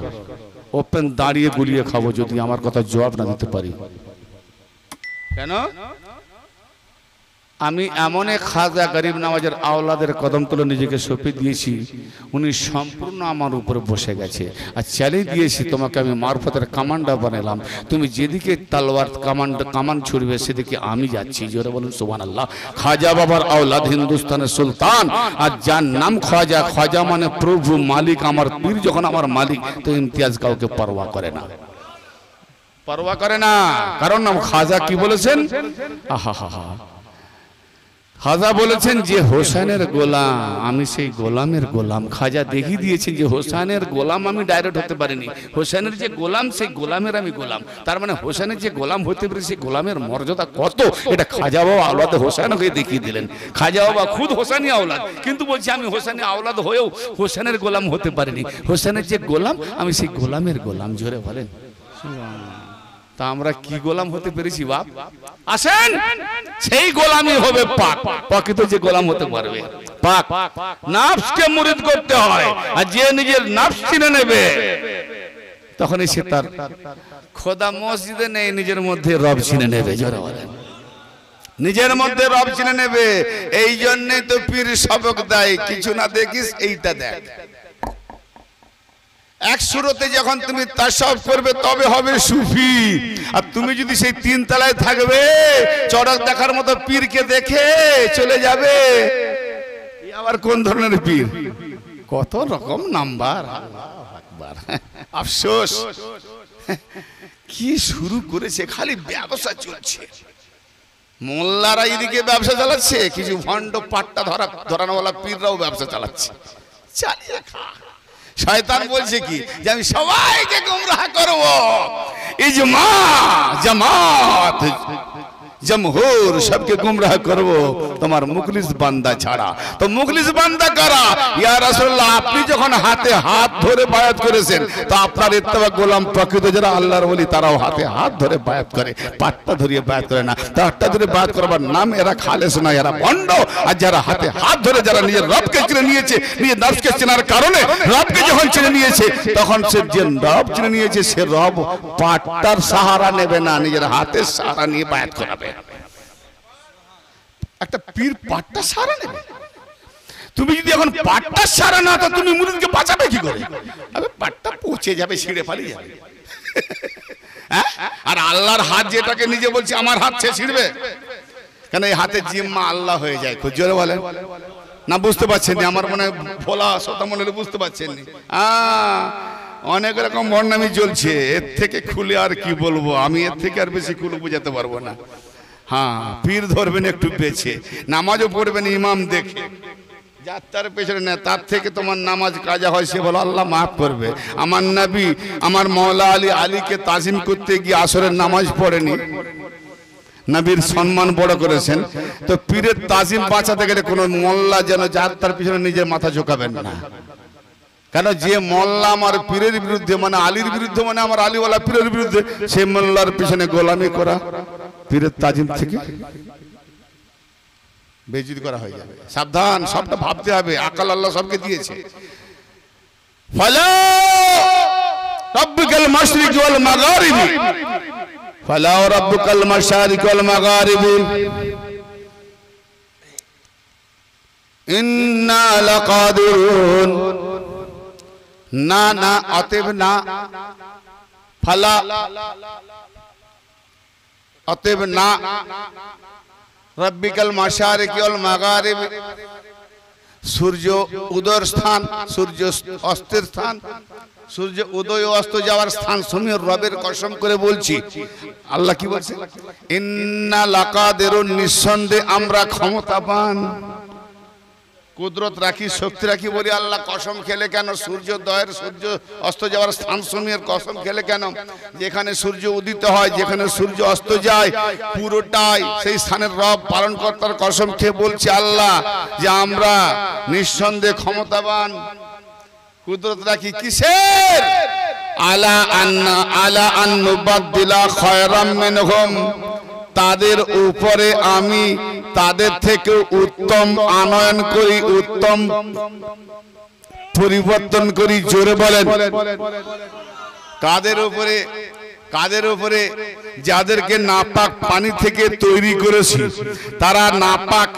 ওপেন দাঁড়িয়ে গুলিয়ে খাবো যদি আমার কথা জবাব না দিতে পারি। কেন? আমি এমন এক খাজা গরিব নওয়াজের আওলাদের কদম তুলে নিজেকে সঁপে দিয়েছি, উনি সম্পূর্ণ আমার উপরে বসে গেছে। আর চ্যালেঞ্জ দিয়েছি, তোমাকে আমি মারফতের কমান্ডার বানালাম, তুমি যেদিকে তলোয়ার কামান ছুড়বে সেদিকে আমি যাচ্ছি। জোরে বলুন সুবহানাল্লাহ। খাজা বাবার আওলাদ, হিন্দুস্তানের সুলতান, আর যার নাম খাজা। খাজা মানে প্রভু, মালিক। আমার পীর যখন আমার মালিক, তো ইমতিয়াজ কাউকে পরোয়া করে না, পরোয়া করে না। কারণ নাম খাজা কি বলেছেন? আহা হা হা, খাজা বলেছেন যে হোসেনের গোলাম, আমি সেই গোলামের গোলাম। খাজা দেখিয়ে দিয়েছেন যে হোসেনের গোলাম আমি ডাইরেক্ট হতে পারিনি, হোসেনের যে গোলাম সেই গোলামের আমি গোলাম। তার মানে হোসেনের যে গোলাম হতে পারে সেই গোলামের মর্যাদা কত, এটা খাজা বাবা আওলাদ হোসেনকে দেখিয়ে দিলেন। খাজা বাবা খুদ হোসেনি আওলাদ, কিন্তু বলছি আমি হোসেনি আওলাদ হয়েও হোসেনের গোলাম হতে পারিনি। হোসেনের যে গোলাম আমি সেই গোলামের গোলাম। জোরে বলেন। তা আমরা কি গোলাম হতে পেরেছি বাপ? আসেন সেই গোলামি হবে পাক, প্রকৃত যে গোলাম হতে পারবে পাক। নফসকে মুরিদ করতে হয়, আর যে নিজের নফস চিনে নেবে তখনই সে তার খোদা মসজিদে নেই, নিজের মধ্যে রব চিনে নেবে। জোরে বলেন। নিজের মধ্যে রব চিনে নেবে। এই জন্যই তো পীর সবক দেয়, কিছু না দেখিস এইটা দেখ। এক সুরতে যখন তুমি তাসাউফ করবে তবে হবে সুফি। আর তুমি যদি সেই তিন তলায় থাকবে, চড়ক দেখার মতো পীরকে দেখে চলে যাবে, আবার কোন ধরনের পীর? কত রকম নাম্বার। আল্লাহু আকবার। আফসোস, কি শুরু করেছে, খালি ব্যবসা চলছে। মোল্লারা এদিকে ব্যবসা চালাচ্ছে, কিছু ভণ্ড পাট্টা ধরানোওয়ালা পীররাও ব্যবসা চালাচ্ছে। চালিয়ে খা। শয়তান বলছে কি যে আমি সবাইকে গুমরাহ করব, ইজমা জামাত জমহুর সবকে গুমরাহ করব, তোমার মুখলিস বান্দা ছাড়া। তো মুখলিস বান্দা কারা? ইয়া রাসূলুল্লাহ, আপনি যখন হাতে হাত ধরে বায়াত করেছেন, তো আপনার ইত্তেবা গোলাম প্রকৃত যারা আল্লাহর ওলি, তারাও হাতে হাত ধরে বায়াত করে, পাট্টা ধরিয়ে বায়াত করে না। পাট্টা ধরে বায়াত করবার নাম এরা খালেস না, এরা ভণ্ড। আর যারা হাতে হাত ধরে, যারা নিজের রবকে চিনে নিয়েছে, নিজের নফসকে চেনার কারণে রবকে যখন চিনে নিয়েছে, তখন সে যে রব চিনে নিয়েছে, সে রব পাট্টার সাহারা নেবে না, নিজের হাতের সাহারা নিয়ে বায়াত করাবে। একটা পীর পাট্টা সাহারা নেবে? তুমি যদি এখন পাট্টা সাহারা না, তো তুমি মুরিদকে বাঁচাবে কি করে? আবে পাট্টা পচে যাবে, ছিঁড়ে পালিয়ে যাবে। আর আল্লাহর হাত যেটাকে নিজে বলছে আমার হাত, সে ছিঁড়বে কেন? এই হাতের জিম্মা আল্লাহ হয়ে যায়। খুব জোরে বলেন না, বুঝতে পারছেন? আমার মনে হয় ভোলা শ্রোতা মনে হলে বুঝতে পারছেন। অনেক রকম বর্ণামি চলছে, এর থেকে খুলে আর কি বলবো আমি, এর থেকে আর বেশি খুলে বোঝাতে পারবো না। হ্যাঁ, পীর ধরবেন একটু বেছে, নামাজও পড়বেন ইমাম দেখে, যার তার পেছনে না, তার থেকে তোমার নামাজ কাজা হয়, সে বলো আল্লাহ মাফ করবে। আমার নবী, আমার মওলা আলীকে তাজিম করতে গিয়ে আসরের নামাজ পড়েনি, নবীর সম্মান বড় করেছেন। তো পীরের তাজিম বাঁচাতে গেলে কোনো মোল্লা যেন যার তার পিছনে নিজের মাথা ঝোঁকাবেন না। কেন? যে মোল্লা আমার পীরের বিরুদ্ধে, মানে আলীর বিরুদ্ধে, মানে আমার আলীওয়ালা পীরের বিরুদ্ধে, সে মোল্লার পিছনে গোলামি করা, পীরের তাজিম থেকে বেইজ্জতি করা হয়ে যাবে। সাবধান, সবটা ভাবতে হবে। আকল আল্লাহ সবকে দিয়েছে। ফালা রাব্বুকাল মাশরিক ওয়াল মাগারিব, ফালা রাব্বুকাল মাশারিক ওয়াল মাগারিব, ইন্না লাকাদিরুন। না না, অতএব না, ফালা অতএব না, রব্বিকাল মাশারিক ওয়াল মাগারিব, সূর্য উদয়ের স্থান, সূর্য অস্তের স্থান, সূর্য উদয় ও অস্ত যাওয়ার স্থান সমূহ রবের কসম করে বলছি। আল্লাহ কি বলছে? ইন্না লাকাদিরুন, নিঃসন্দেহে আমরা ক্ষমতাবান। কুদরত রাখি, শক্তি রাখি বলি আল্লাহ কসম খেলে কেন? সূর্যোদয়ের সূর্য অস্ত যাওয়ার স্থান সমূহের কসম খেলে কেন? যেখানে সূর্য উদিত হয়, যেখানে সূর্য অস্ত যায়, পুরোটাই সেই স্থানের রব পালন কর্তার কসম খেয়ে বলছি আল্লাহ যে আমরা নিঃসন্দেহে ক্ষমতাবান। কুদরত রাখি কিসের? আলা আন নুবাদদিলা খায়রাম মিনহুম, তাদের উপরে আমি তাদের থেকে উত্তম আনয়ন করি, উত্তম পরিবর্তন করি। জোরে বলেন কাদের উপরে? কাদের উপরে? যাদেরকে নাপাক পানি থেকে তৈরি করেছি, তারা নাপাক।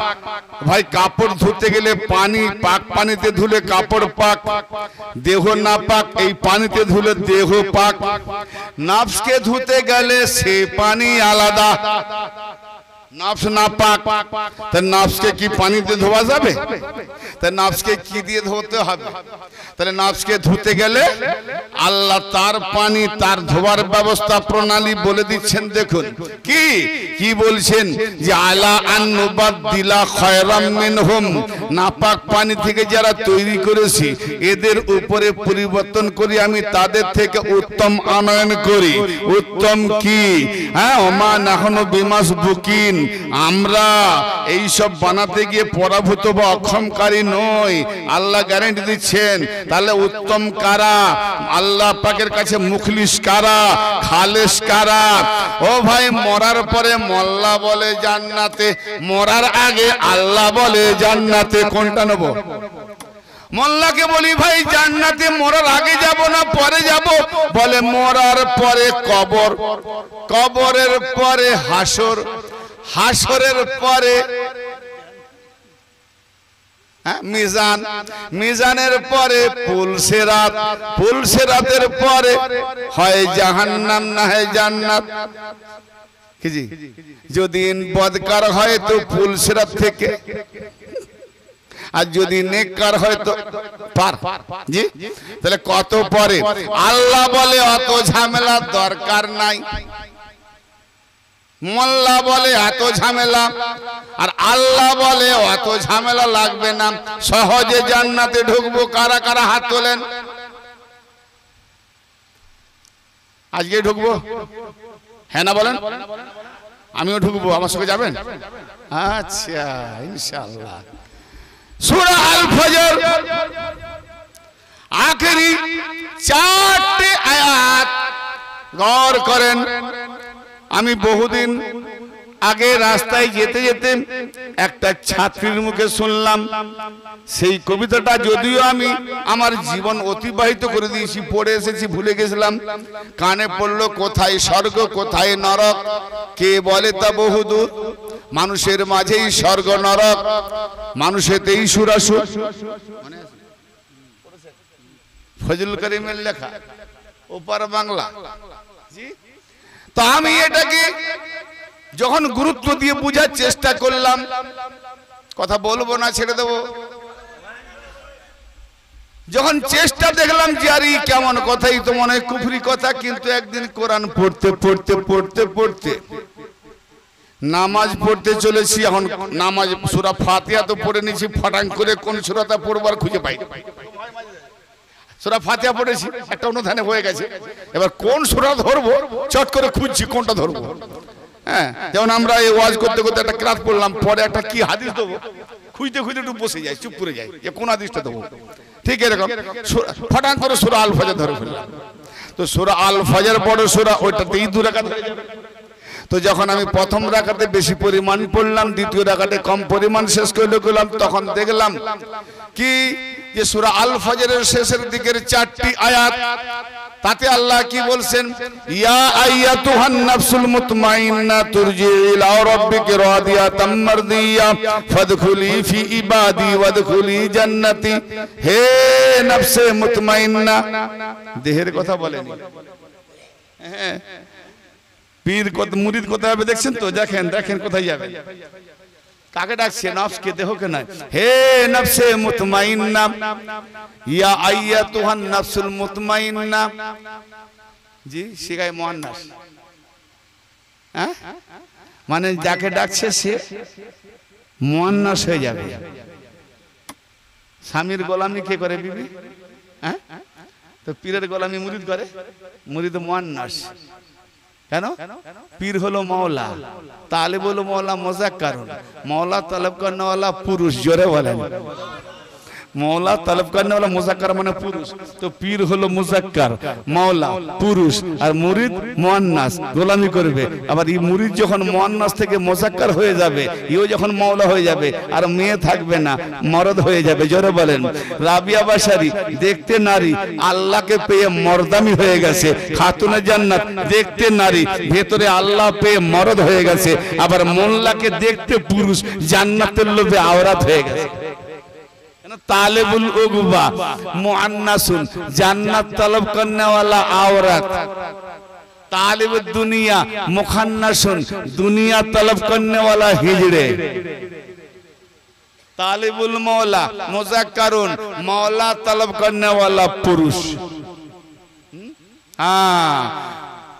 ভাই কাপড় ধুতে গেলে পানি পাক, পানিতে ধুলে কাপড় পাক, দেহ নাপাক, এই পানিতে ধুলে দেহ পাক। নাফসকে ধুতে গেলে সে পানি আলাদা, নাফস নাপাক। তা নাফসকে কি পানিতে ধোয়া যাবে? তা নাফসকে কি দিয়ে ধুতে হবে? তাহলে নাফসকে ধুতে গেলে আল্লাহ তার পানি, তার ধোয়ার ব্যবস্থা প্রণালী বলে দিচ্ছেন। দেখুন কি কি বলছেন যে আলা আন নুবাদদিলা খায়রাম মিনহুম, নাপাক পানি থেকে যারা তৈরি করেছি এদের উপরে পরিবর্তন করি আমি, তাদের থেকে উত্তম আনয়ন করি। উত্তম কি? হ্যাঁ, ওমা নাহনু বিমাসবুকিন, আমরা এই সব বানাতে গিয়ে পরাভূত বা অক্ষমকারী নই, আল্লাহ গ্যারান্টি দিচ্ছেন। তাহলে উত্তম কারা? আল্লাহ পাকের কাছে মুখলিস কারা? খালেস কারা? ও ভাই, মরার পরে মোল্লা বলে জান্নাতে, মরার আগে আল্লাহ বলে জান্নাতে। কোনটা নেব? মোল্লাকে বলি ভাই জান্নাতে মরার আগে যাব না পরে যাব? বলে মরার পরে কবর, কবরের পরে হাসর, হাসরের পরে মিজান, মিজানের পরে পুলসিরাত, পুলসিরাতের পরে হয় জাহান্নাম না হয় জান্নাত। কি জি? যদি বদকার হয় তো পুলসিরাত থেকে, আর যদি নেককার হয় তো পার। জি, তাহলে কত পরে? আল্লাহ বলে অত ঝামেলা দরকার নাই, মোল্লা বলে এত ঝামেলা, আর আল্লাহ বলে অত ঝামেলা লাগবে না, সহজে জান্নাতে ঢুকবো। কারা কারা হাত তোলেন? আজকে ঢুকবো? হ্যাঁ না বলেন? আমিও ঢুকবো, আমার সঙ্গে যাবেন? আচ্ছা, ইনশাআল্লাহ। সূরা আল ফজর আখেরি 4টে আয়াত গৌর করেন। আমি বহুদিন আগে রাস্তায় যেতে যেতে একটা ছাত্রীর মুখে শুনলাম সেই কবিতাটা, যদিও আমি আমার জীবন অতিবাহিত করে দিয়েছি, পড়ে এসেছি, ভুলে গেছিলাম। কানে পড়লো কোথায় স্বর্গ কোথায় নরক, কে বলে তা বহুদূর, মানুষের মাঝেই স্বর্গ নরক, মানুষেতেই সুরাসুর। ফজলুল করিমের লেখা, ওপার বাংলা। তো আমি এটাকে যখন গুরুত্ব দিয়ে বোঝার চেষ্টা করলাম, কথা বলবো না, ছেড়ে দেবো, যখন চেষ্টা দেখলাম যে আরে কেমন কথাই তো মনে হয় কুফরি কথা। কিন্তু একদিন কোরআন পড়তে পড়তে পড়তে পড়তে নামাজ পড়তে চলেছি, এখন নামাজ সূরা ফাতিহা তো পড়ে নিয়েছি, ফটাং করে কোন সূরাটা পড়বার খুঁজে পাই। সূরা ফাতিহা পড়েছি, একটা অনুধানে হয়ে গেছে, এবার কোন সূরা ধরবো চট করে খুঁজছি কোনটা ধরবো। হ্যাঁ, যেমন আমরা এই ওয়াজ করতে করতে একটা কিরাত পড়লাম, পরে একটা কি হাদিস দেবো, খুঁজতে খুঁজতে একটু বসে যাই, চুপ করে যাই, যে কোন হাদিসটা দেবো। ঠিক এরকম ফটাং করে সূরা আল ফজর ধরে ফেললাম। তো সূরা আল ফজর বড় সূরা, ওইটাতেই 2 রাকাত হয়ে যাবে। তো যখন আমি প্রথম রাকাতে বেশি পরিমাণ পড়লাম, দ্বিতীয় রাকাতে কম পরিমাণ শেষ করে গেলাম, তখন দেখলাম কি যে সূরা আল ফজরের শেষের দিকের 4টি আয়াত, তাতে আল্লাহ কি বলছেন? ইয়া আইয়াতুহান নাফসুল মুতমাইন্না তুরজিউ ইলা রাব্বিকি রাদিয়াতাম মারদিয়া ফাদখুলি ফি ইবাদি ওয়াদখুলি জান্নাতি। হে নফসে মুতমাইন্না, দেহের কথা বলেনি, হ্যাঁ, পীর কত মুরিদ কোথায় যাবে দেখছেন তো? দেখেন দেখেন কোথায় যাবে, কাকে ডাকছে? নফসকে, দেহকে নয়। হে নফসে মুতমাইন্না, ইয়া আইয়াতুহান নাফসুল মুতমাইন্না। জি, শিখায় মুয়ান্নাস, হ্যাঁ, মানে যাকে ডাকছে সে মুয়ান্নাস হয়ে যাবে। স্বামীর গোলামি কে করে বিবি? হ্যাঁ, তো পীরের গোলামি মুরিদ করে। মুরিদ মুআন্নাস। কেন? পীর হলো মওলা, তালেব হলো মওলা মুযাক্কার, মওলা তলব করনে वाला পুরুষ। জোরে বলেন, মওলা তলব করনে वाला মুযাক্কার মানে পুরুষ। তো পীর হলো মুযাক্কার, মওলা পুরুষ, আর মুরিদ মুআন্নাস, গোলামি করবে। আবার এই মুরিদ যখন মুআন্নাস থেকে মুযাক্কার হয়ে যাবে, ইও যখন মওলা হয়ে যাবে, আর মেয়ে থাকবে না, মরদ হয়ে যাবে। জোরে বলেন। রাবিয়া বাশারি দেখতে নারী, আল্লাহকে পেয়ে মর্দামি হয়ে গেছে। খাতুনে জান্নাত দেখতে নারী, ভেতরে আল্লাহ পেয়ে মরদ হয়ে গেছে। আবার মোল্লাকে দেখতে পুরুষ, জান্নাতের লোভে আওরাত হয়ে গেছে। तालिबुल उगबा मुअन्नसुन, जन्नत तलब करने वाला औरत। तालिब दुनिया मुखन्नसुन, दुनिया तलब करने वाला हिजड़े। तालिबुल मौला मुज़क्करुन, मौला तलब करने वाला पुरुष। हाँ,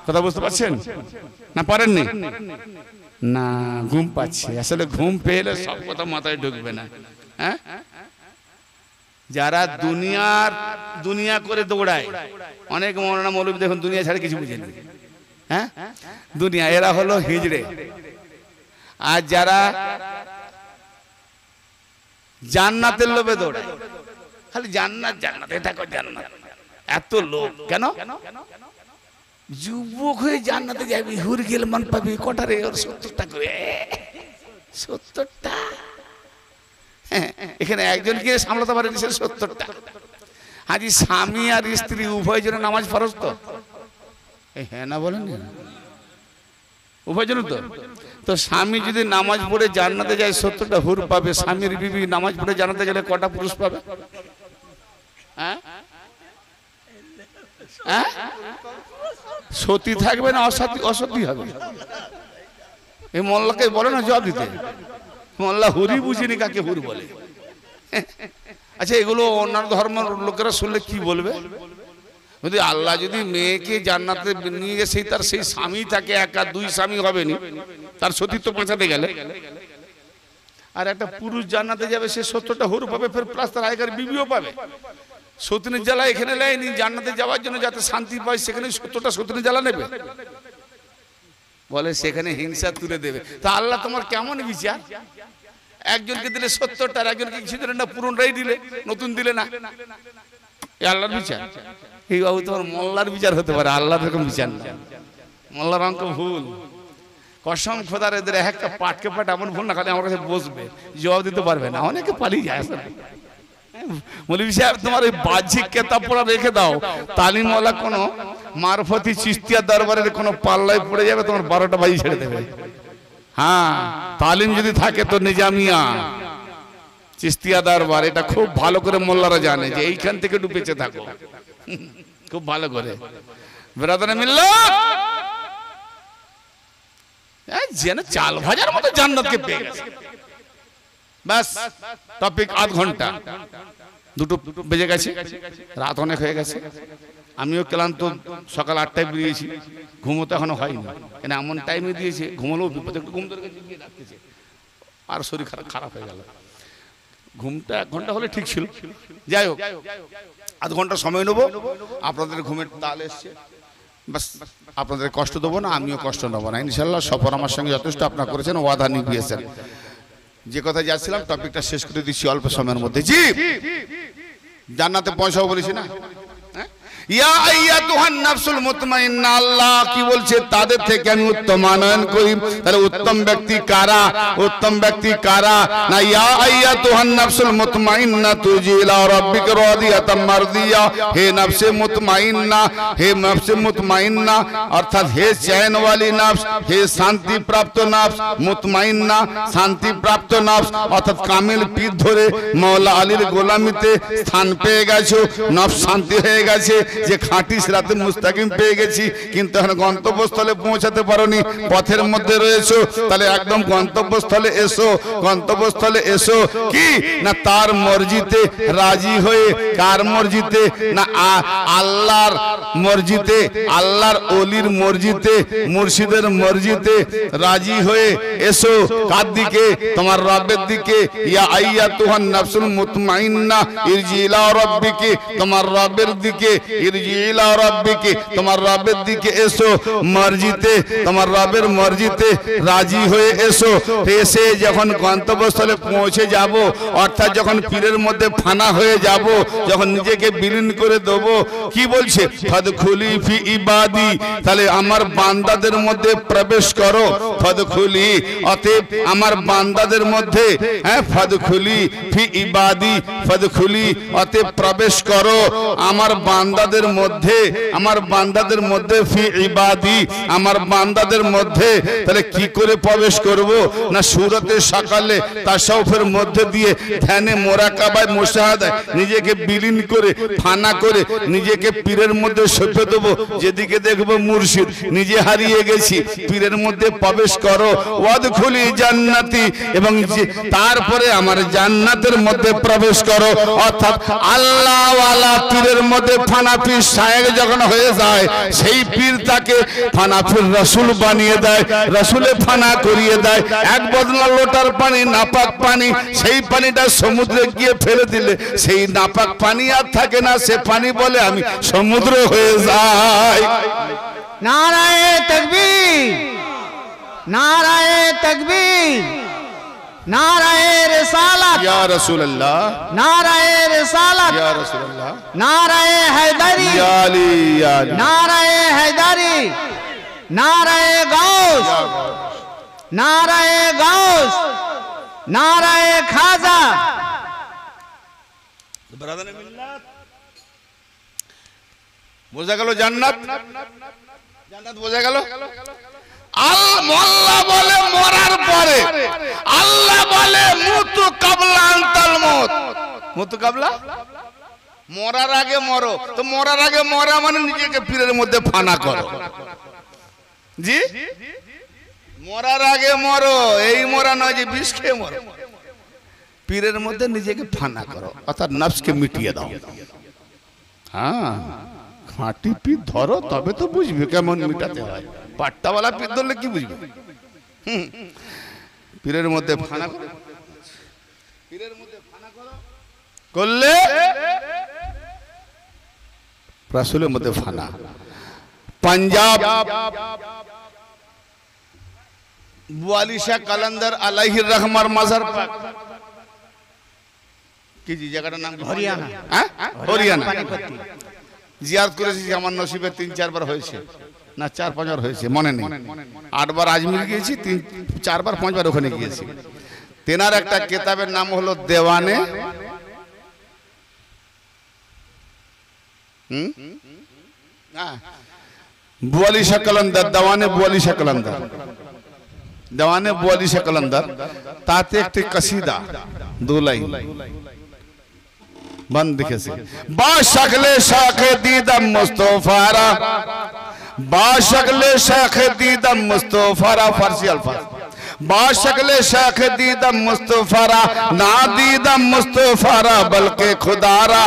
কথা বুঝতে পারছেন না? পারেননি না? ঘুম পাচ্ছে। আসলে ঘুম পেলে সব কথা মাথায় ঢুকবে না। হ্যাঁ, যারা দুনিয়া করে দৌড়ায়, অনেক মৌলানা মৌলবী দেখুন দুনিয়া ছাড়া কিছু বুঝেন। হ্যাঁ, দুনিয়া, এরা হলো হিজড়ে। আর যারা জান্নাতের লোভে দৌড়ায়, খালি জান্নাত জান্নাত, এটা কর জান্নাত, এত লোভ কেন? যুবক হয়ে জান্নাতে যাবি, হুর গেল মান পাবি কটারে? ওর 70টা করে, 70টা। এখানে একজন গিয়ে সামলাতে পারেনি, সে 70টা। হাজি স্বামী আর স্ত্রী উভয় জনের নামাজ ফরজ তো? হ্যাঁ না বলেন? উভয় জনের তো। তো স্বামী যদি নামাজ পড়ে জান্নাতে যায় 70টা হুর পাবে, স্বামীর বিবি নামাজ পড়ে জান্নাতে গেলে কটা পুরুষ পাবে? হ্যাঁ, সতী থাকবে না অসতী হবে? এই মোল্লাকে বলে না জবাব দিতে। মোল্লা হুরি বুঝিনি কাকে হুর বলে। আচ্ছা, এগুলো অন্যান্য ধর্মের লোকেরা শুনলে কি বলবে? যদি আল্লাহ যদি মেয়েকে জান্নাতে নিয়ে গেছে, তার সেই স্বামী থাকে একা, দুই স্বামী হবে নি, তার সতীত্ব বাঁচাতে গেলে। আর একটা পুরুষ জান্নাতে যাবে, সে 70টা হুর পাবে, ফের প্লাস তার আগেকার বিবিও পাবে। সতীনের জ্বালা এখানে লাইনি, জান্নাতে যাওয়ার জন্য যাতে শান্তি পায়, সেখানে 70টা সতীনের জ্বালা নেবে। বলে সেখানে হিংসা তুলে দেবে। তা আল্লাহ তোমার কেমন বিচার? একজনকে দিলে 70টা, একজনকে কিছু দিলে না, পুরনটাই দিলে, নতুন দিলে না। এই আল্লাহর বিচার? এই বাবু তোমার মোল্লার বিচার হতে পারে, আল্লাহর এরকম বিচার না। মোল্লার অঙ্ক ভুল। কসম খোদার, এদের একটা পাটকে পাট এমন ভুল না, খালি আমার কাছে বসবে, জবাব দিতে পারবে না। অনেকে পালিয়ে যায়। মৌলভী সাহেব, তোমার ওই বাহ্যিক কেতাব পড়া রেখে দাও, তালিমওয়ালা কোনো মারফতি চিস্তিয়া দরবারের কোনো পাল্লায় পড়ে যাবে, তোমার 12টা বাজি ছেড়ে দেবে। হ্যাঁ, তালিম যদি থাকে তো নিজামিয়া চিস্তিয়া দরবার, এটা খুব ভালো করে মোল্লারা জানে যে এইখান থেকে একটু বেঁচে থাকো, খুব ভালো করে। বেরাদানে মিল্লাত যেন চাল ভাজার মতো জান্নাতকে পেয়ে গেছে। বাস, টপিক আধ ঘন্টা, 2টো বেজে গেছে, রাত অনেক হয়ে গেছে। আমিও ক্লান্ত, সকাল 8টায় বেরিয়েছি, ঘুমোতে এখনো হয়নি। কেন এমন টাইমে দিয়েছে, ঘুমলেও বিপদ, একটু ঘুম ধরে গেছে, গিয়ে ডাকতেছে, আর শরীর খারাপ হয়ে গেল। ঘুমটা 1 ঘন্টা হলে ঠিক ছিল। যাই হোক, আধ ঘন্টা সময় নেবো। আপনাদের ঘুমের তাল এসছে, বাস আপনাদের কষ্ট দেবো না, আমিও কষ্ট নেবো না ইনশাল্লাহ। সফর আমার সঙ্গে যথেষ্ট আপনারা করেছেন, ওয়াদা নিভিয়েছেন। যে কথা যাচ্ছিলাম, টপিকটা শেষ করে দিচ্ছি অল্প সময়ের মধ্যে। জি, জান্নাতে পৌঁছাবো বলেছি না? ইয়া আইয়াতুহান নাফসুল মুতমাইন্না, আল্লাহ কি বলছে? তাদের থেকে আমি উত্তম আনয়ন করি। তাহলে উত্তম ব্যক্তি কারা? উত্তম ব্যক্তি কারা? না, ইয়া আইয়াতুহান নাফসুল মুতমাইন্না তুজি ইলা রাব্বিকা রাদিয়াতাম মারদিয়া। হে নফসে মুতমাইন্না, হে নফসে মুতমাইন্না, অর্থাৎ হে চैन वाली নফস, হে শান্তি প্রাপ্ত নফস। মুতমাইন্না শান্তি প্রাপ্ত নফস, অর্থাৎ কামিল পীর ধরে মাওলা আলীর গোলামিতে স্থান পেয়ে গেছো, নফস শান্তি হয়ে গেছে, যে খাঁটি সিরাতে মুস্তাকিম পেয়ে গেছি, কিন্তু এখন গন্তব্যস্থলে পৌঁছাতে পারোনি, পথের মধ্যে রয়েছো। তাহলে একদম গন্তব্যস্থলে এসো, গন্তব্যস্থলে এসো। কি না, তার মর্জিতে রাজি হয়ে কার মর্জিতে? না আল্লাহর মর্জিতে, আল্লাহর ওলির মর্জিতে, মুর্শিদের মর্জিতে রাজি হয়ে এসো। কার দিকে? তোমার রবের দিকে। ইয়া আইয়াতুহান নাফসুল মুতমাইন্না ইরজি ইলা রাব্বিকি, তোমার রবের দিকে। ইরজি ইলা রাব্বিকি, তোমার রবের দিকে এসো। মর্জিতে, তোমার রবের মর্জিতে রাজি হয়ে এসো। এসে যখন গন্তব্যস্থলে পৌঁছে যাব, অর্থাৎ যখন পীরের মধ্যে ফানা হয়ে যাব, যখন নিজেকে বিলীন করে দেব, কি বলছে? ফাদখুলি ফি ইবাদি, তাহলে আমার বান্দাদের মধ্যে প্রবেশ করো। ফাদখুলি, অতএব আমার বান্দাদের মধ্যে, হ্যাঁ, ফাদখুলি ফি ইবাদি, ফাদখুলি, অতএব প্রবেশ করো আমার বান্দাদের মধ্যে, আমার বান্দাদের মধ্যে, ফি ইবাদি, আমার বান্দাদের মধ্যে। তাহলে কি করে প্রবেশ করব? না সূরতে সকালে তাসাউফের মধ্যে দিয়ে ধ্যানে মোরাকাবায় মুশাহাদায় নিজেকে বিলীন করে ফানা করে নিজেকে পীরের মধ্যে সঁপে দেবো। যেদিকে দেখবো মুর্শিদ, নিজে হারিয়ে গেছি, পীরের মধ্যে প্রবেশ করো। ওয়াদখুলি জান্নাতি, এবং তারপরে আমার জান্নাতের মধ্যে প্রবেশ করো। অর্থাৎ আল্লাহ ওয়ালা পীরের মধ্যে ফানা পীর শায়েখ যখন হয়ে যায়, সেই পীর তাকে ফানা পীর রাসূল বানিয়ে দেয়, রাসূলে ফানা করিয়ে দেয়। এক বদনা লোটার পানি নাপাক পানি, সেই পানিটা সমুদ্রে গিয়ে ফেলে দিলে সেই নাপাক পানি আর থাকে না, সে পানি বলে আমি সমুদ্র হয়ে যাই। নারায়ে তাকবীর, নারায়ে তাকবীর, নারায়ে রিসালাত ইয়া রাসূলুল্লাহ, নারায়ে রিসালাত ইয়া রাসূলুল্লাহ, নারায়ে হায়দারি, ইয়া আলী, ইয়া আলী, নারায়ে হায়দারি, নারায়ে গাউস, নারায়ে গাউস, নারায়ে খাজা। বোঝা গেল জান্নাত? জান্নাত বোঝা গেল? আল্লাহ বলে মরার পরে, আল্লাহ বলে মুতু কাবলা আনতাল মত। মুতু কাবলা, মরার আগে মরো। তো মরার আগে মরা মানে নিজেকে পীরের মধ্যে ফানা করো। জি, মরার আগে মরো, এই মরা নয় যে বিষ খেয়ে মরো। পীরের মধ্যে নিজেকে ফানা করো, অর্থাৎ নফসকে মিটিয়ে দাও। হ্যাঁ, খাঁটি পীর ধরো, তবে তো বুঝবে কেমন মিটাতে হয়। পাট্টাওয়ালা পীর ধরলে কি বুঝবে? পীরের মধ্যে ফানা করো, পীরের মধ্যে ফানা করো করলে রাসূলের মধ্যে ফানা। পাঞ্জাব ওয়ালি শাহ কালান্দার আলাইহির রহমার মাজার পাক, কি জি জায়গাটার নাম? হরিয়ানা। হ্যাঁ, হরিয়ানা। জিয়ারত করেছি, আমার নসিবে 3-4 বার হয়েছে, না 4-5 বার হয়েছে, মনে নেই। 8 বার আজমির গিয়েছি, 4 বার 5 বার ওখানে গিয়েছি। তেনার একটা কিতাবের নাম হলো দেওয়ানে বুয়ালি শাহ কালান্দার, দেওয়ানে বুয়ালি শাহ কালান্দার, দেওয়ানে বুয়ালি শাহ কালান্দার। তাতে একটি কসিদা 2 লাইন বন্ধ লিখেছে। বা শাকলে শাখে দিদাম মুস্তফারা, বা শাকলে শাখে দিদাম মুস্তফারা, ফারসি আলফাজ। বা শাকলে শাখে দিদাম মুস্তফারা, না দিদাম মুস্তফারা বলকে খুদারা।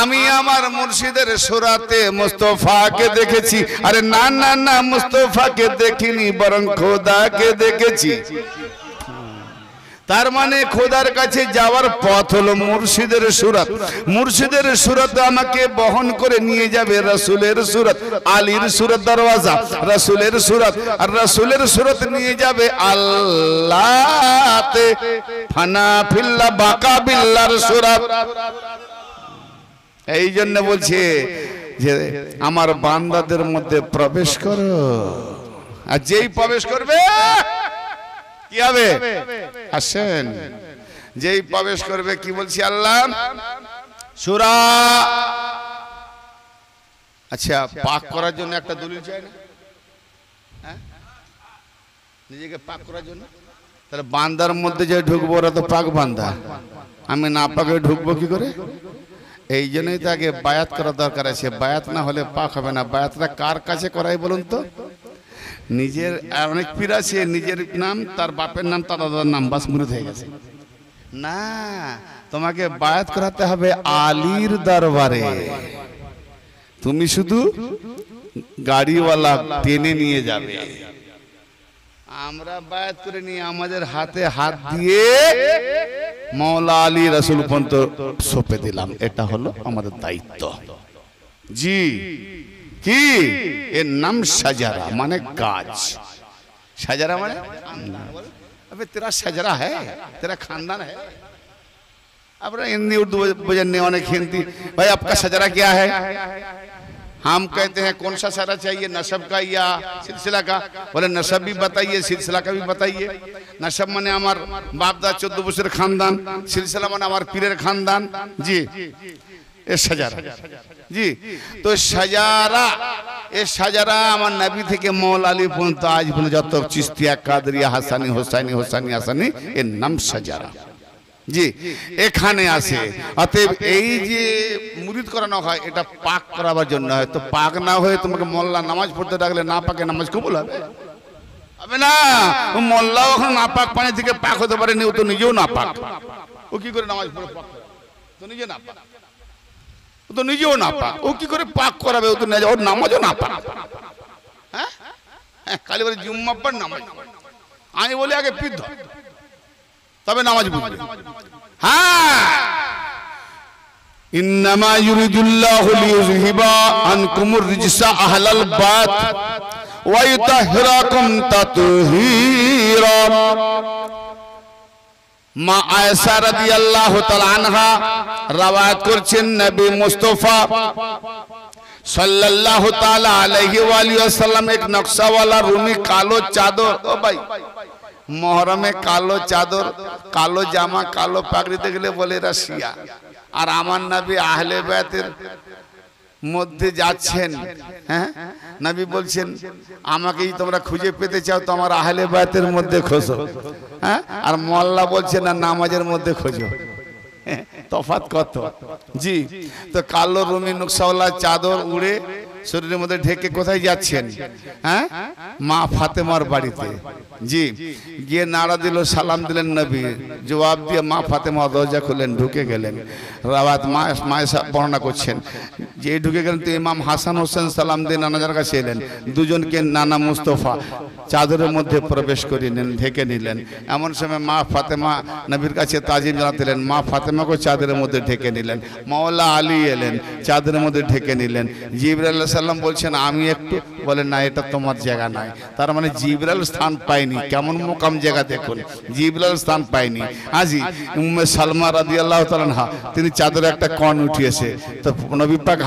আমি আমার মুর্শিদের সুরাতে মুস্তফাকে দেখেছি। আরে না না না, মুস্তফাকে দেখিনি, বরং খোদাকে দেখেছি। তার মানে খোদার কাছে যাওয়ার পথ হলো মুর্শিদের সুরত। মুর্শিদের সুরত আমাকে বহন করে নিয়ে যাবে রাসূলের সুরত, আলীর সুরত দরওয়াজা, রাসূলের সুরত, আর রাসূলের সুরত নিয়ে যাবে আল্লাহতে, ফানা ফিল্লাহ বাকা বিল্লাহর সুরত। এই জন্য বলছে যে আমার বান্দাদের মধ্যে প্রবেশ করো, আর যেই প্রবেশ করবে কি হবে? আসেন, যেই প্রবেশ করবে, কি বলছি আল্লাহ? সূরা। আচ্ছা, পাক করার জন্য একটা দলিল চাই না? হ্যাঁ, নিজেকে পাক করার জন্য। তাহলে বান্দার মধ্যে যে ঢুকবো ওরা তো পাক বান্দা, আমি না পাকে ঢুকবো কি করে? এই জন্যই তো আগে বায়াত করা দরকার আছে। বায়াত না হলে পাক হবে না। বায়াতটা কার কাছে করাই বলুন তো? নিজের অনেক পীর আছে, নিজের নাম, তার বাপের নাম, তার দাদার নাম, বাস মুরিদ হয়ে গেছে। না, তোমাকে বায়াত করাতে হবে আলীর দরবারে। তুমি শুধু গাড়িওয়ালা টেনে নিয়ে যাবে, আমরা বায়াত করে নিয়ে আমাদের হাতে হাত দিয়ে মৌলা আলী রাসূল পর্যন্ত সঁপে দিলাম। এটা হলো আমাদের দায়িত্ব। জি, কি এর নাম সাজারা, মানে গাছ। সাজারা মানে अबे तेरा शजरा है, तेरा खानदान है। अब हिंदी उर्दू बजने वाले हिंदी, भाई आपका शजरा क्या है? हम कहते हैं कौन सा शजरा चाहिए, नसब का या सिलसिला का? बोले नसब भी बताइए, सिलसिला का भी बताइए। नसब माने हमार बाप दा 14 বছরের खानदान, सिलसिला माने हमार पीरेर खानदान। जी ये शजरा। जी तो शजारा, ये शजारा আমার নবী থেকে মৌলা আলী পর্যন্ত আজ পর্যন্ত যত চিশতিয়া, কাদরিয়া, হাসানি, হোসাইনি, হোসানি, হাসানি, এর নাম শজারা। জি এখানে আসে। অতএব এই যে মুরিদ করানো হয় এটা পাক করাবার জন্য হয়। তো পাক না হয়ে তোমাকে মোল্লা নামাজ পড়তে ডাকলে না পাকে নামাজ কবুল হবে? হবে না। মোল্লাও এখন না পাক পানি থেকে পাক হতে পারেনি, ও তো নিজেও না পাক। ও কি করে নামাজ পড়ে পাক হবে? তো নিজে না পাক, ও তো নিজেও না পাক, ও কি করে পাক করাবে? ও তো ওর নামাজও না পাক। হ্যাঁ, খালি বলে জুম্মা পর নামাজ, আমি বলি আগে পিঠ ধর, তবে নামাজ বুঝবে। হ্যাঁ, ইন্নামা ইউরিদুল্লাহু লিইয়ুযহিবা আনকুমুর রিজসা আহলাল বাইত ওয়া ইউতাহহিরাকুম তাতহীরা। মা আয়েশা রাদিয়াল্লাহু তাআলা আনহা রওয়ায়াত করছেন, নবী মুস্তাফা সাল্লাল্লাহু তাআলা আলাইহি ওয়া আলিহি ওয়াসাল্লাম এক নকশাওয়ালা রুমি কালো চাদর, ও ভাই মুহরমে কালো চাদর, কালো জামা, কালো পাগড়িতে গেলে বলে এরা শিয়া। আর আমার নবী আহলে বাইতের মধ্যে যাচ্ছেন। হ্যাঁ, নবী বলছেন আমাকেই তোমরা খুঁজে পেতে চাও তো আমার আহলে বাইতের মধ্যে খোঁজো। হ্যাঁ, আর মোল্লা বলছে না নামাজের মধ্যে খোঁজো। তফাৎ কত। জি তো কালো রুমি নকশাওয়ালা চাদর উড়ে শরীরের মধ্যে ঢেকে কোথায় যাচ্ছেন? হ্যাঁ, মা ফাতেমার বাড়িতে। জি গিয়ে নাড়া দিল, সালাম দিলেন নবী, জবাব দিয়ে মা ফাতেমা দরজা খুললেন, ঢুকে গেলেন। রাওয়াত মায়েশা বর্ণনা করছেন যে ঢুকে গেলেন তো ইমাম হাসান হোসেন সালাম দিয়ে নানাজার কাছে এলেন। দুজনকে নানা মুস্তফা চাদরের মধ্যে প্রবেশ করিয়ে নিলেন, ঢেকে নিলেন। এমন সময় মা ফাতেমা নবীর কাছে তাজিম জানাতেলেন, মা ফাতেমাকে চাদরের মধ্যে ঢেকে নিলেন। মওলা আলী এলেন, চাদরের মধ্যে ঢেকে নিলেন। জিবরাইল আলাইহিস সালাম বলছেন আমি একটু, বলেন না এটা তোমার জায়গা নাই। তার মানে জিবরাইল স্থান পায়নি। কেমন মোকাম জায়গা দেখুন, জিবরাইল স্থান পায়নি। আজি উম্মে সালমা রাদিয়াল্লাহু তাআলা আনহা তিনি চাদরে একটা কণ উঠিয়েছে, তো নবী পাক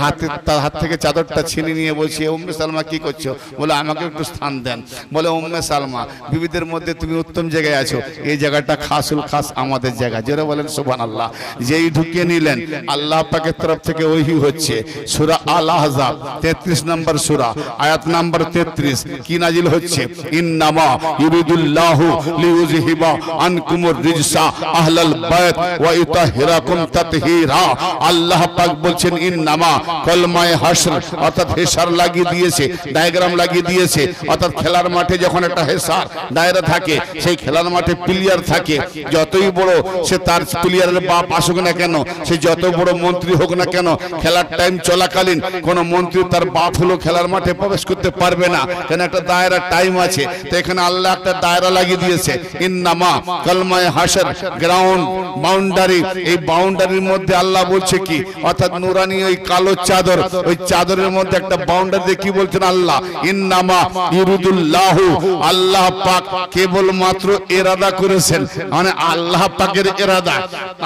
তার হাত থেকে চাদরটা ছিনিয়ে নিয়ে বলছে, উম্মে সালমা কি করছো? বলে আমাকে একটু স্থান দেন। বলে উম্মে সালমা বিবিদের মধ্যে তুমি উত্তম জায়গায় আছো, এই জায়গাটা খাসুল খাস আমাদের জায়গা। যারা বলেন সুবহানাল্লাহ। যেই ঢুকিয়ে নিলেন আল্লাহ পাকের তরফ থেকে ওহী হচ্ছে। সূরা আল আহজাব 33 নম্বর সূরা, আয়াত নাম্বার 33 কি নাজিল হচ্ছে? ইন্নামা ইউরিদুল্লাহু লিইয়ুযহিবা আনকুমুর রিজসা আহলাল বাইত ওয়া ইউতাহহিরাকুম তাতহীরা। আল্লাহ পাক বলছেন ইন্নামা, কলমায়ে হাসর অর্থাৎ হেসার লাগিয়ে দিয়েছে, ডায়াগ্রাম লাগিয়ে দিয়েছে। অর্থাৎ খেলার মাঠে যখন একটা হেসার দায়রা থাকে, সেই খেলার মাঠে প্লেয়ার থাকে, যতই বড় সে তার প্লেয়ারের বাপ আসুক না কেন, সে যত বড় মন্ত্রী হোক না কেন, খেলার টাইম চলাকালীন কোন মন্ত্রী তার বাপ হলো খেলার মাঠে প্রবেশ করতে পারবে না, কেন একটা দায়রা টাইম আছে। তো এখানে আল্লাহ একটা দায়রা লাগিয়ে দিয়েছে। ইন্নামা কলমায়ে হাসর গ্রাউন্ড বাউন্ডারি, এই বাউন্ডারির মধ্যে আল্লাহ বলছে কি, অর্থাৎ নুরানি ওই কালো চাদর, ওই চাদরের মধ্যে একটা বাউন্ডারি দিয়ে কি বলছেন আল্লাহ? ইন্নামা ইউরিদুল্লাহু, আল্লাহ পাক কেবলমাত্র ইরাদা করেছেন, মানে আল্লাহ পাকের ইরাদা,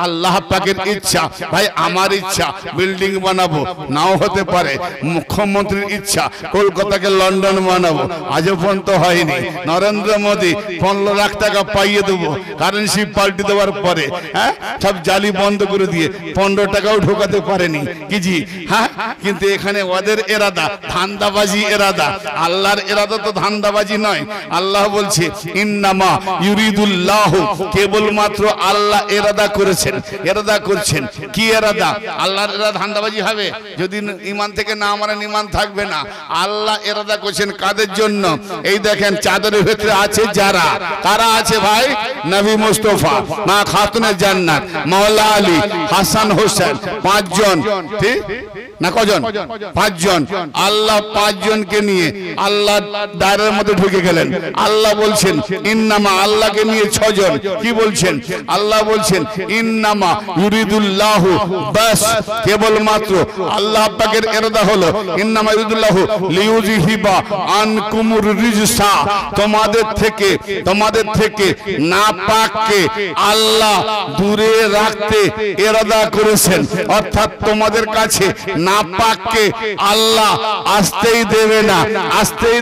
আল্লাহ পাকের ইচ্ছা। ভাই আমার ইচ্ছা বিল্ডিং বানাবো, নাও হতে পারে। মুখ্যমন্ত্রীর ইচ্ছা কলকাতাকে লন্ডন বানাবো, আজও পর্যন্ত হয়নি। নরেন্দ্র মোদী 15 লাখ টাকা পাইয়ে দেবো কারেন্সি পাল্টে দেওয়ার পরে, হ্যাঁ সব জালি বন্ধ করে দিয়ে 15 টাকাও ঢোকাতে পারেনি কি জি? হ্যাঁ, কিন্তু এখানে ওদের এরাদা ধান্দাবাজি এরাদা, আল্লাহর এরাদা তো ধান্দাবাজি নয়। আল্লাহ বলছে ইন্নামা ইউরিদুল্লাহু, কেবলমাত্র আল্লাহ এরাদা করেছেন, এরাদা করছেন। কি এরাদা? আল্লাহর এরাদা ধান্দাবাজি হবে যদি ঈমান থেকে না মানেন, ঈমান থাকবে না। আল্লাহ এরাদা করছেন কাদের জন্য? এই দেখেন চাদরের ভেতরে আছে আছে যারা, কারা আছে ভাই? নবী মুস্তাফা, মা খাতুনে জান্নাত, মাওলা আলী, হাসান হোসেন, 5 জন, ঠিক না? কজন? 5 জন। আল্লাহ 5 জনকে নিয়ে আল্লাহ দায়রার মধ্যে ঢুকে গেলেন। আল্লাহ বলছেন ইন্নামা, আল্লাহকে নিয়ে 6 জন। কি বলছেন? আল্লাহ বলছেন ইন্নামা ইউরিদুল্লাহু, বাস কেবলমাত্র আল্লাহ পাকের ইরাদা হলো ইন্নামা ইউরিদুল্লাহু লিইউযহিবা আনকুমুর রিজসা, তোমাদের থেকে নাপাককে আল্লাহ দূরে রাখতে ইরাদা করেছেন। অর্থাৎ তোমাদের কাছে নাপাককে আল্লাহ আসতেই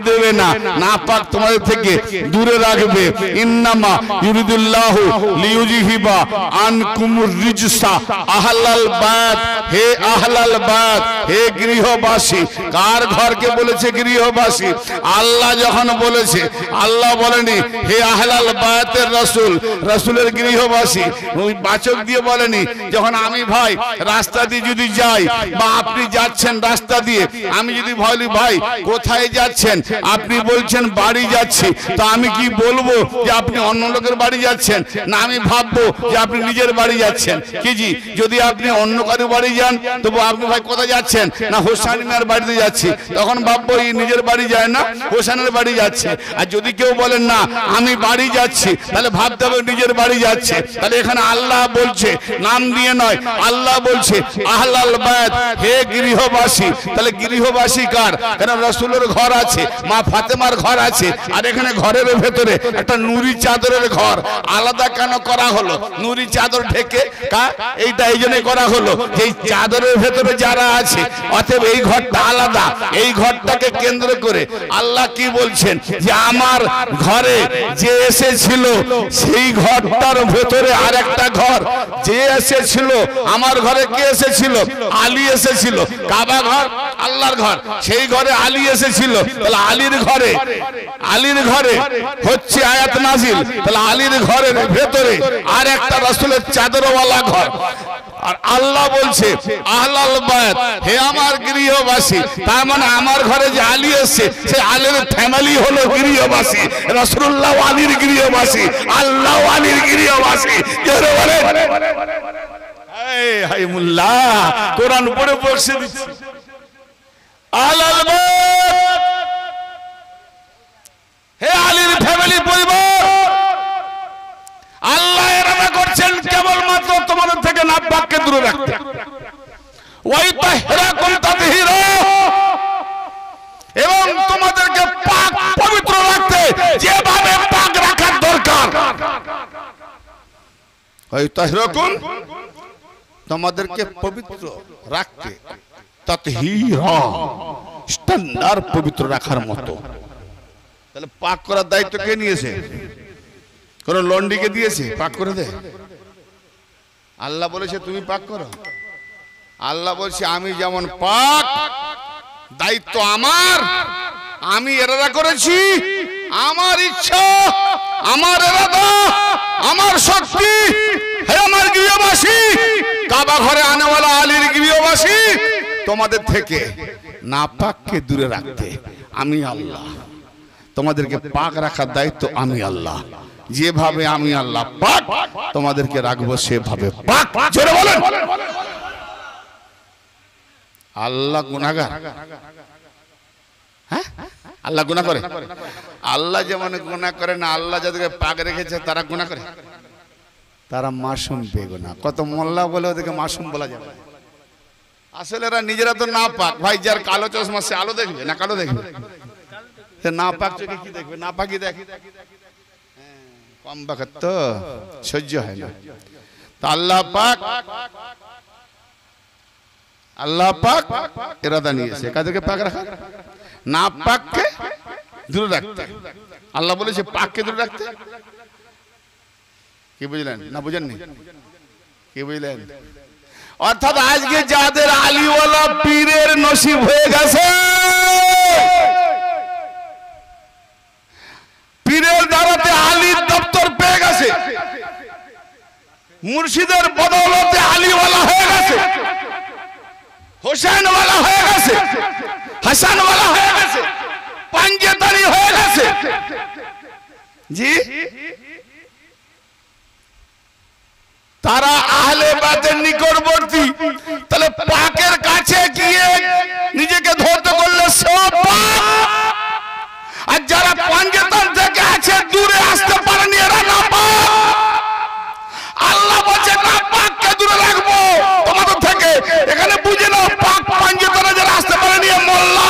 দেবে না, নাপাক তোমাদের থেকে দূরে রাখবে। ইন্নামা ইউরিদুল্লাহু লিইউযহিবা আনকুমুর রিজসা আহলাল বাইত, হে আহলাল বাইত, হে গৃহবাসী। কার ঘরকে বলেছে গৃহবাসী? আল্লাহ যখন বলেছে, আল্লাহ বলেনি হে আহলাল বাইতের রাসূলের গৃহবাসী, ওই বাচক দিয়ে বলেনি। যখন আমি ভাই রাস্তা দিয়ে যদি যাই, বা আপনি যাচ্ছেন রাস্তা দিয়ে, আমি যদি বলি ভাই কোথায় যাচ্ছেন, আপনি বলছেন বাড়ি যাচ্ছি, তো আমি কি বলবো যে আপনি অন্য লোকের বাড়ি যাচ্ছেন? না, আমি ভাববো যে আপনি নিজের বাড়ি যাচ্ছেন। কি জি? যদি আপনি অন্য কারো বাড়ি যান, তবু আপনি ভাই কোথায় যাচ্ছেন? না হোসেন মিয়ার বাড়িতে যাচ্ছি, তখন ভাববো এই নিজের বাড়ি যায় না, হোসেনের বাড়ি যাচ্ছে। আর যদি কেউ বলেন না আমি বাড়ি যাচ্ছি, তাহলে ভাবতে হবে নিজের বাড়ি যাচ্ছে। তাহলে এখানে আল্লাহ বলছে, নাম দিয়ে নয়, আল্লাহ বলছে আহলাল বাইত, হে গৃহবাসী। তাহলে গৃহবাসী কার? কেন রাসূলের ঘর আছে, মা ফাতেমার ঘর আছে, আর এখানে ঘরের ভেতরে একটা নুরি চাদরের ঘর। আলাদা কেন করা হলো? নুরি চাদর ঢেকে এইটা এই জন্য করা হলো যে চাদরের ভেতরে যারা আছে, অতএব এই ঘরটা আলাদা। এই ঘরটাকে কেন্দ্র করে আল্লাহ কি বলছেন যে আমার ঘরে যে এসেছিল, সেই ঘরটার ভেতরে আরেকটা ঘর। যে এসেছিল আমার ঘরে, কে এসেছিল? আলী এসেছিল। কাবা ঘর আল্লাহর ঘর, সেই ঘরে আলী এসেছিল। তাহলে আলীর ঘরে হচ্ছে আয়াত নাজিল। তাহলে আলীর ঘরের ভেতরে আর একটা রাসূলের চাদরওয়ালা ঘর। আর আল্লাহ বলছে আহলাল বাইত, হে আমার গৃহবাসী। তার মানে আমার ঘরে যে আলী এসেছে, সে আলীর ফ্যামিলি হলো গৃহবাসী। রাসূলুল্লাহ আলীর গৃহবাসী, আল্লাহ আলীর গৃহবাসী। জোরে বলেন হাই মুল্লা, কোরআন পড়ে বসে দিচ্ছে আহলাল বাইত, হে আলীর ফ্যামিলি পরিবার। আল্লাহ এরাদা করছেন কেবলমাত্র তোমাদের থেকে নাপাককে দূরে রাখতে। ওয়াই তাহরাকুম তাতহীরা, এবং তোমাদেরকে পাক পবিত্র রাখতে যেভাবে পাক রাখার দরকার। ওয়াই তাহরাকুম, তোমাদেরকে পবিত্র রাখতে, তাতহীরা, স্ট্যান্ডার্ড পবিত্র রাখার মতো। তাহলে পাক করার দায়িত্ব কে নিয়েছে? কোন লন্ডিকে দিয়েছে পাক করে দে? আল্লাহ বলেছে তুমি পাক করো। আল্লাহ বলছে আমি যেমন পাক, দায়িত্ব আমার। আমি এরাদা করেছি, আমার ইচ্ছা, আমার এরাদা, আমার শক্তি। হে আমার গৃহবাসী, কাবা ঘরে আনেওয়ালা আলীর গৃহবাসী, তোমাদের থেকে নাপাককে দূরে রাখতে আমি আল্লাহ। তোমাদেরকে পাক রাখার দায়িত্ব আমি আল্লাহ। যেভাবে আমি আল্লাহ পাক, তোমাদেরকে রাখবো সেভাবে পাক। জোরে বলেন। আল্লাহ গুনাহগার? হ্যাঁ, আল্লাহ গুনাহ করে? আল্লাহ যেমন গুনাহ করে না, আল্লাহ যাদেরকে পাক রেখেছে তারা গুনাহ করে? তারা মাসুম বেগুনাহ। কত মোল্লা বলে ওদেরকে মাসুম বলা যাবে? আসলে এরা নিজেরা তো না পাক। ভাই যার কালো চশমা সে আলো দেখবে না কালো দেখবে? না পাক চোখে কি দেখবে? না পাকি দেখে, কম বাকাত তো সহ্য হয় না। তো আল্লাহ পাক ইরাদা নিয়েছে কাদেরকে পাক রাখা? না পাককে দূরে রাখতে। আল্লাহ বলেছে পাককে দূরে রাখতে। কি বুঝলেন না বুঝেননি? কি বুঝলেন? অর্থাৎ আজকে যাদের আলীওয়ালা পীরের নসিব হয়ে গেছে, পীরের দ্বারাতে আলীর দপ্তর পেয়ে গেছে, মুর্শিদের বদৌলতে আলীওয়ালা হয়ে গেছে, হোসেনওয়ালা হয়ে গেছে, হাসানওয়ালা হয়ে গেছে, পাঞ্জেতারি হয়ে গেছে। জি, তারা আহলে বাতের নিকটবর্তী, তাহলে পাকের কাছে গিয়ে নিজেকে ধরতে করলে সব পাক। আর যারা পাঞ্জাতন থেকে আছে দূরে আসতে পারেনি এরা না পাক। আল্লাহ বলছে না পাককে দূরে রাখবো তোমাদের থেকে। এখানে বুঝে নাও পাক পাঞ্জাতনে যারা আসতে পারেনি মোল্লা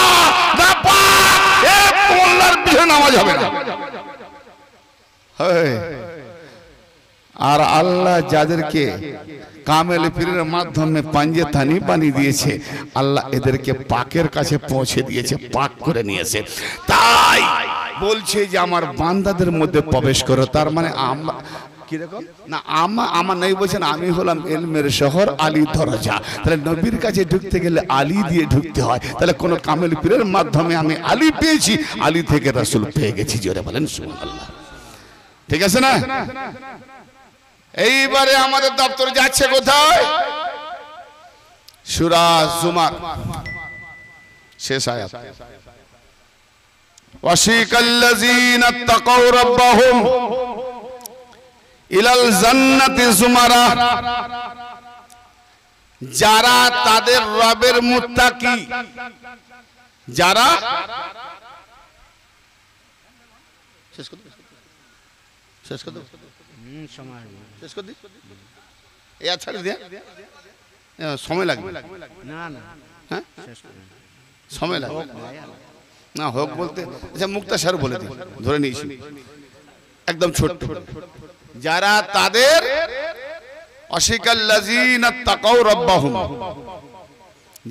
না পাক, এ মোল্লার পিছনে নামাজ হবে না। আর আল্লাহ যাদেরকে কামেল পীরের মাধ্যমে পাঞ্জেতানি বানিয়ে দিয়েছে, আল্লাহ এদেরকে পাকের কাছে পৌঁছে দিয়েছে, পাক করে নিয়েছে। তাই বলছে যে আমার বান্দাদের মধ্যে প্রবেশ করো। তার মানে আমরা কিরকম না, আমার নেই বলছেন আমি হলাম ইলমের শহর, আলী দরজা। তাহলে নবীর কাছে ঢুকতে গেলে আলী দিয়ে ঢুকতে হয়। তাহলে কোন কামেল পীরের মাধ্যমে আমি আলী পেয়েছি, আলী থেকে রাসূল পেয়ে গেছি। জোরে বলেন সুবহানাল্লাহ। ঠিক আছে না? এইবারে আমাদের দপ্তর যাচ্ছে কোথায়? সূরা জুমার শেষ আয়াত। ওয়াশিকাল্লাযীনা তাকাউ রাব্বাহুম ইলাল জান্নাতি যুমারা, যারা তাদের রবের মুত্তাকি, যারা শেষ করে শেষ করে শেষ করে দি এ ছাড়ি দিয়ে সময় লাগবে না না, হ্যাঁ সময় লাগবে না। হোক বলতে আচ্ছা মুক্তাসার বলে দিই, ধরে নিয়েছি একদম ছোট্ট। যারা তাদের আশিকাল্লাযীনা তাকাউ রাব্বাহুম,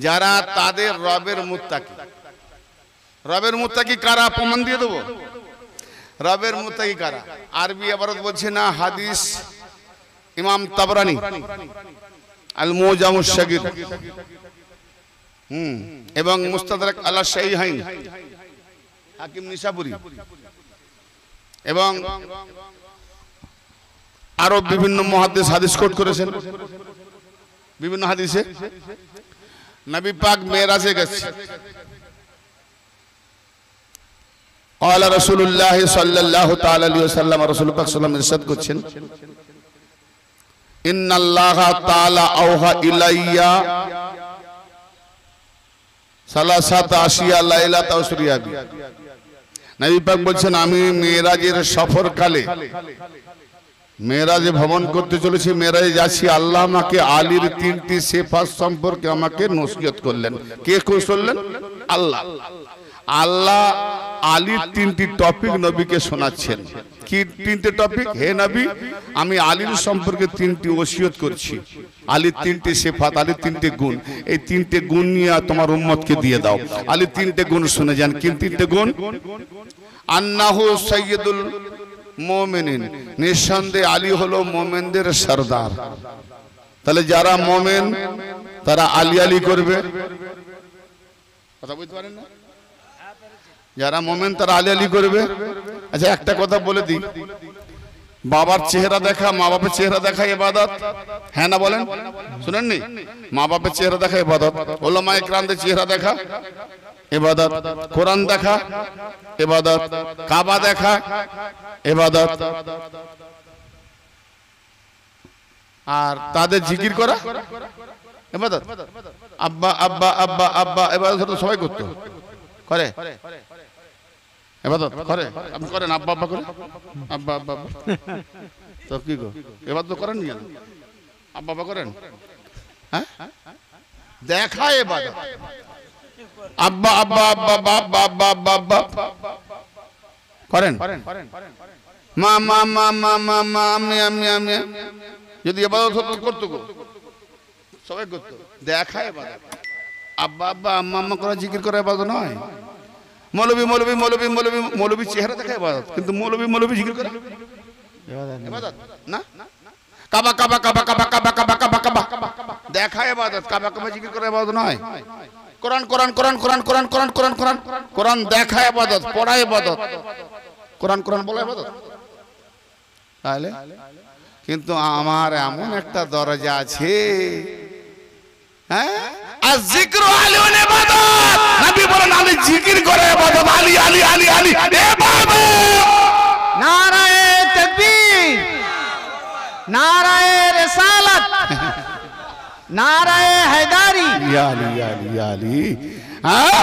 যারা তাদের রবের মুত্তাকি। রবের মুত্তাকি কারা? প্রমাণ দিয়ে দেবো। রবের মুত্তাকি কারা? আরবি ইবারত বলছে না, হাদিস ইমাম তাবরানী আল মুজামুস সাগীর এবং মুস্তাদরাক আলা শাইহাইন হাকিম নিসাপুরি এবং আরো বিভিন্ন মুহাদ্দিস হাদিস কোট করেছেন। বিভিন্ন হাদিসে নবী পাক মেরাজে গেছে। قال رسول الله صلى الله تعالى عليه وسلم, রাসূল পাক সাল্লাল্লাহু আলাইহি ওয়াসাল্লাম ইরশাদ করছেন, ইন্নাল্লাহা তাআলা আওহা ইলাইয়া সালাসাতা আশিয়া লাইলাতা উসরিয়াবি। নবী পাক বলছেন আমি মেরাজের সফরকালে, মেরাজে ভ্রমণ করতে চলেছি, মেরাজে যাচ্ছি, আল্লাহ আমাকে আলীর 3টি সিফাত সম্পর্কে আমাকে নসিহত করলেন। কে করলেন? আল্লাহ। আল্লাহ আলীর 3টি টপিক নবীকে শোনাচ্ছেন। কি 3টে টপিক? হে নবী, আমি আলীর সম্পর্কে 3টি ওসিয়ত করছি। আলীর 3টি সিফাত, আলীর 3টে গুণ, এই 3টে গুণ নিয়ে তোমার উম্মতকে দিয়ে দাও। আলীর 3টে গুণ শুনে যান। কি 3টে গুণ? আন্নাহু সাইয়্যিদুল মুমিনিন, নিঃসন্দেহে আলী হলো মুমিনদের সরদার। তাহলে যারা মুমিন তারা আলী আলী করবে। কথা বুঝতে পারেন না? যারা মুমিন তারা আলী আলী করবে। আচ্ছা একটা কথা বলে দিই, বাবার চেহারা দেখা, মা বাপের চেহারা দেখা ইবাদত, হ্যাঁ না বলেন? শুনেননি? মা বাপের চেহারা দেখা ইবাদত, উলামায়ে কেরামদের চেহারা দেখা ইবাদত, কোরআন দেখা ইবাদত, কাবা দেখা ইবাদত, আর তাদের জিকির করা ইবাদত। আব্বা আব্বা আব্বা আব্বা ইবাদত সবাই করতো, করে ইবাদত করে। আপনি করেন? আব্বা আব্বা করে, আব্বা আব্বা তো কি গো ইবাদত করেন কেন? আব্বা আব্বা করেন? হ্যাঁ দেখা ইবাদত। আব্বা আব্বা আব্বা আব্বা আব্বা আব্বা আব্বা করেন? মা মা মা মা মা মা আমি আমি আমি যদি ইবাদত হতো করতো গো, সবাই করতো। দেখা ইবাদত। আব্বা আব্বা আম্মা আম্মা করা জিকির করা ইবাদত নয়। মৌলবী মৌলবী মৌলবী মৌলবী মৌলবী চেহারা দেখা ইবাদত, কিন্তু মৌলবী মৌলবী জিকির করা ইবাদত না। কাবা কাবা কাবা কাবা কাবা কাবা কাবা কাবা দেখা ইবাদত, কাবা কাবা জিকির করা ইবাদত নয়। কোরআন কোরআন কোরআন কোরআন কোরআন কোরআন কোরআন কোরআন কোরআন দেখা ইবাদত, পড়া ইবাদত, কোরআন কোরআন বলা ইবাদত। তাহলে কিন্তু আমার এমন একটা দরজা আছে, হ্যাঁ, আর জিকির আলীর ইবাদত। নবী বলেন আমি জিকির করে ইবাদত, আলী আলী আলী আলী ইবাদত। নারা नाराए रिसालत, नाराए हैदारी। या अली या अली या अली, हाँ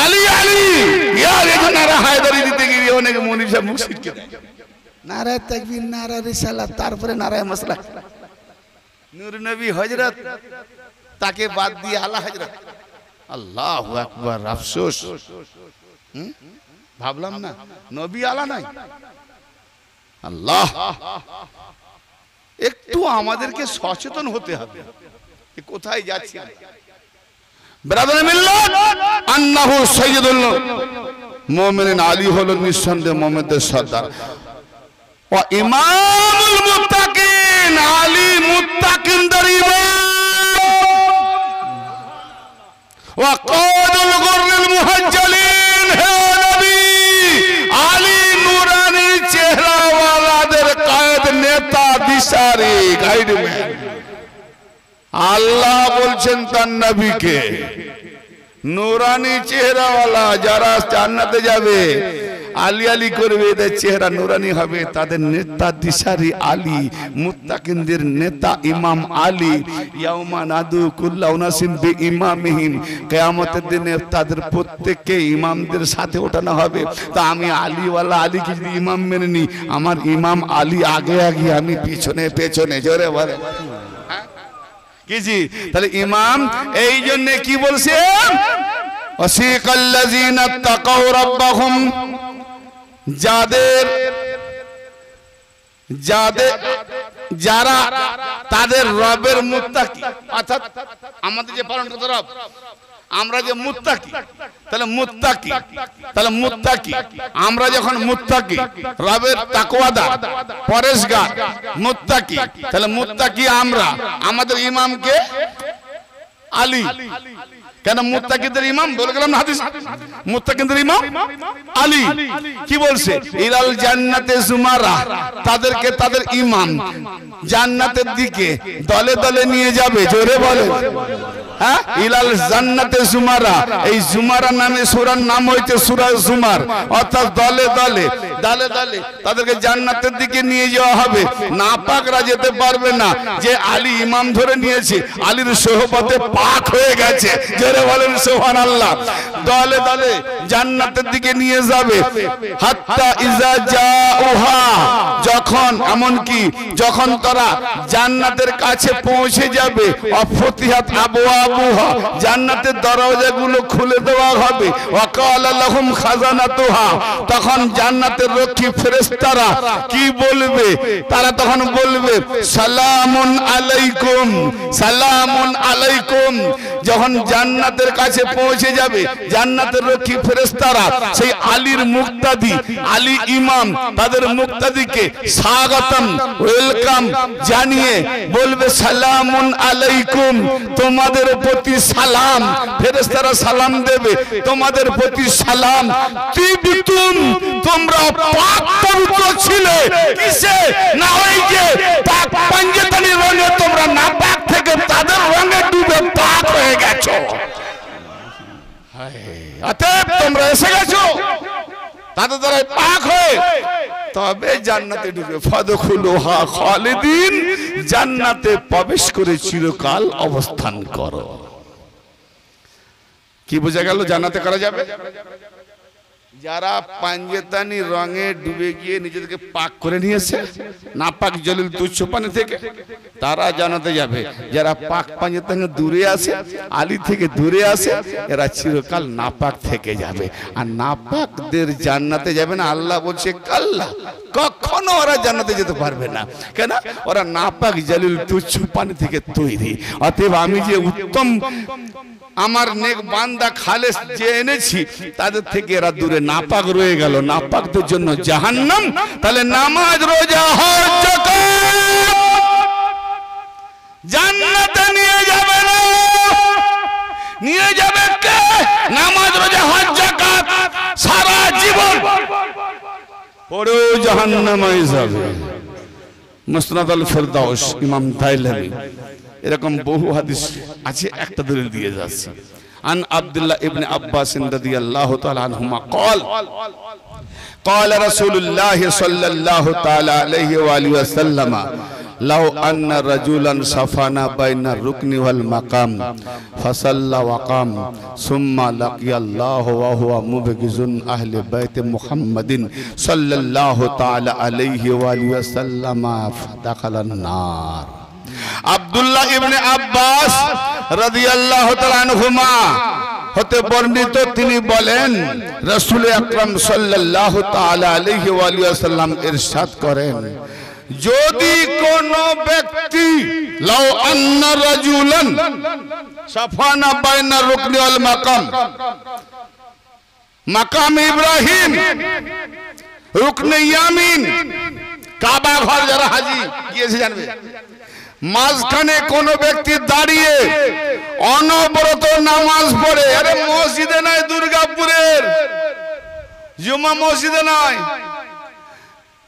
আলী আলী ইয়ার এখন নারা হায়দারি দিতে গিয়ে অনেক মুনির সাহেব মুখ ছিটকে দেয়। নারা তাকবীর, নারা রিসালাত, তারপরে নারা মাসলা। নূর নবী হযরত তাকে বাদ দিয়ে আলা হযরত। আল্লাহু আকবার, আফসোস। ভাবলাম না নবী আলা নাই। আল্লাহ, একটু আমাদেরকে সচেতন হতে হবে কোথায় যাচ্ছি। ব্রাদার মিল্লাত, আন্নাহু সাইয়্যিদুল মুমিনিন, আলী হলেন নিঃসন্দেহে মুমিনদের সর্দার। ওয়া ইমামুল মুত্তাকিন, আলী মুত্তাকিনদের ইমাম। ওয়া কাদুল গুররিল মুহাজ্জালিন, হে নবী আলী নূরানি চেহারাওয়ালাদের কায়েদ, নেতা, দিশারি, গাইডম্যান। আল্লাহ বলছেন তার নবীকে, নূরানি চেহারাওয়ালা যারা জান্নাতে যাবে আলী আলী করবে, এদের চেহারা নূরানি হবে, তাদের নেতা দিশারি আলী, মুত্তাকিনদের নেতা ইমাম আলী। ইয়াউমা নাদু কুল্লা উনাসিম বিইমামিহিম, কিয়ামতের দিনে তাদের প্রত্যেককে ইমামদের সাথে ওঠানো হবে। তা আমি আলীওয়ালা, আলীকে যদি ইমাম মেনে নিই, আমার ইমাম আলী আগে আগে, আমি পিছনে পেছনে। জোরে বলে কিজি। তাহলে ইমাম এই জন্য কি বলছে, ওয়াসিকাল্লাযিনা তাকাউ রাব্বাহুম, যারা তাদের রবের মুত্তাকি, অর্থাৎ আমাদের যে পালনকর্তা রব, আমরা যে মুত্তাকি, তাহলে মুত্তাকি, তাহলে মুত্তাকি আমরা যখন মুত্তাকি, রবের তাকওয়াদার, পরেশগার, মুত্তাকি, তাহলে মুত্তাকি আমরা। আমাদের ইমামকে আলী, কেন মুত্তাকিদের ইমাম বলে গেলাম না হাদিস, মুত্তাকিদের ইমাম আলী। কি বলছে, ইলাল জান্নাতে জুমারা, তাদেরকে তাদের ইমাম জান্নাতের দিকে দলে দলে নিয়ে যাবে। জোরে বলে, হ্যাঁ, ইলাল জান্নাতে জুমারা। এই জুমারা নামে সূরার নাম হইছে সূরা জুমার, অর্থাৎ দলে দলে, দলে দলে তাদেরকে জান্নাতের দিকে নিয়ে যাওয়া হবে। নাপাকরা যেতে পারবে না, যে আলী ইমাম ধরে নিয়েছে, আলীর সোহবতে পাক হয়ে গেছে। জোরে বলেন সুবহানাল্লাহ। দলে দলে জান্নাতের দিকে নিয়ে যাবে। হাত্তা ইজা জাউহা, যখন, এমনকি যখন তারা জান্নাতের কাছে পৌঁছে যাবে, অফতিহাত আবওয়াবুহা, জান্নাতের দরজাগুলো খুলে দেওয়া হবে। ওয়া ক্বালা লাহুম খাজানাতুহা, তখন জান্নাতের রক্ষী ফেরেশতারা কি বলবে, তারা তখন বলবে সালামুন আলাইকুম, সালামুন আলাইকুম। যখন জান্নাতের কাছে পৌঁছে যাবে, জান্নাতের রক্ষী ফেরেশতারা সেই আলীর মুক্তাদি, আলী ইমাম, তাদের মুক্তাদিকে স্বাগতম, ওয়েলকাম জানিয়ে বলবে সালামুন আলাইকুম, তোমাদের প্রতি সালাম। ফেরেশতারা সালাম দেবে, তোমাদের প্রতি সালাম। তিবতুম, তোমরা পাক পবিত্র ছিলে, কিসে না, ওই যে পাক পাঞ্জাতানি রঙে তোমরা নাপাক থেকে তাদের রঙে ডুবে পাক হয়ে গেছো। অতএব তোমরা এসে গেছো তাদের দ্বারা পাক হয়ে, তবে জান্নাতে ঢুকে ফাদখুলুহা খালিদিন, জান্নাতে প্রবেশ করে চিরকাল অবস্থান করো। কি বোঝা গেল জান্নাতে করা যাবে? যারা পাঞ্জেতানি রঙে ডুবে গিয়ে নিজেদেরকে পাক করে নিয়েছে নাপাক জলিল তুচ্ছ পানি থেকে, তারা জান্নাতে যাবে। যারা পাক পাঞ্জেতানি দূরে আছে, আলী থেকে দূরে আছে, এরা চিরকাল নাপাক থেকে যাবে। আর নাপাকদের জান্নাতে যাবে না, আল্লাহ বলছে কাল্লা, কখনো ওরা জান্নাতে যেতে পারবে না। কেন? ওরা নাপাক জলিল তুচ্ছ পানি থেকে তৈরি। অতএব আমি যে উত্তম আমার নেক বান্দা খালেস যে এনেছি, তাদের থেকে এরা দূরে নাপাক রয়ে গেল, নাপাকদের জন্য জাহান্নাম। তাহলে নামাজ, রোজা, হজ, যাকাত জান্নাতে নিয়ে যাবে না, নিয়ে যাবে কে? নামাজ, রোজা, হজ, যাকাত সারা জীবন পড়েও জাহান্নামে যাবে। মুসনাদ আল ফেরদাউস, ইমাম দাইলামি, এরকম বহু হাদিস আছে, একটা দলিল দিয়ে যাচ্ছে। আন আব্দুল্লাহ ইবনে আব্বাস রাদিয়াল্লাহু তাআলা আনহুমা قال قال رسول الله صلى الله تعالى عليه واله وسلم লাউ আন্না রাজুলান সাফানা বাইনা রুকনি ওয়াল মাকাম ফাসাল্লা ওয়াকাম সুম্মা লাকিয়াল্লাহু ওয়া হুয়া মুবগিজুন আহলে বাইতে মুহাম্মাদিন সাল্লাল্লাহু তাআলা আলাইহি ওয়া আলিহি ওয়াসাল্লাম ফাদাখালান নার। আব্দুল্লাহ ইবনে আব্বাস রাদিয়াল্লাহু তাআলা আনহুমা হতে বর্ণিত, তিনি বলেন রাসূল আকরাম সাল্লাল্লাহু তাআলা আলাইহি ওয়া আলিহি ওয়াসাল্লাম ইরশাদ করেন, যদি কোন ব্যক্তি লাউ আন্না রাজুলান সাফানা বাইনা রুকনি ওয়াল মাকাম, মাকাম ইব্রাহিম, রুকনে ইয়ামিন, কাবা ঘর যারা হাজি গিয়েছে জানবে, মাঝখানে কোন ব্যক্তি দাঁড়িয়ে অনবরত নামাজ পড়ে, আরে মসজিদে নয়, দুর্গাপুরের জুমা মসজিদে নয়,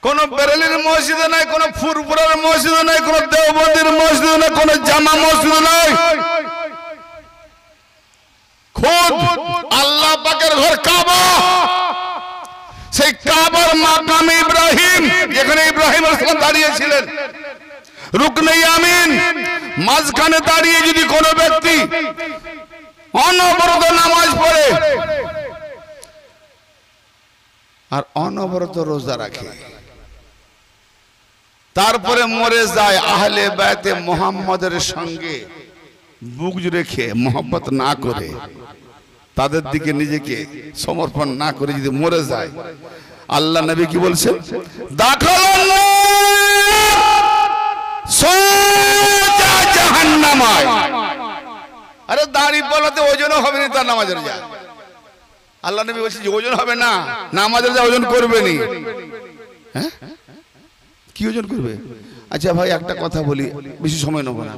কোন বেরেলির মসজিদে নয়, কোন ফুরফুরার মসজিদে নয়, কোন দেওবন্দির মসজিদে নয়, কোন জামা মসজিদে নয়, খুদ আল্লাহ পাকের ঘর কাবা, সেই কাবার মাকাম ইব্রাহিম, যেখানে ইব্রাহিম আলাইহিস সালাম দাঁড়িয়েছিলেন, রুকনে ইয়ামিন, মাঝখানে দাঁড়িয়ে যদি কোন ব্যক্তি অনবরত নামাজ পড়ে আর অনবরত রোজা রাখে, তারপরে মরে যায়, আহলে বাইতে মুহাম্মদের সঙ্গে বুক রেখে মোহব্বত না করে, তাদের দিকে নিজেকে সমর্পণ না করে যদি মরে যায়, আল্লাহ নবী কি বলছেন, সোজা জাহান্নামায়। আরে দাড়ি পাল্লাতে ওজনও হবে না তার নামাজের যা, আল্লাহ নবী বলছে যে ওজন হবে না, নামাজের যা ওজন করবে নি। হ্যাঁ, কি ওজন করবে? আচ্ছা ভাই একটা কথা বলি, বেশি সময় নেব না।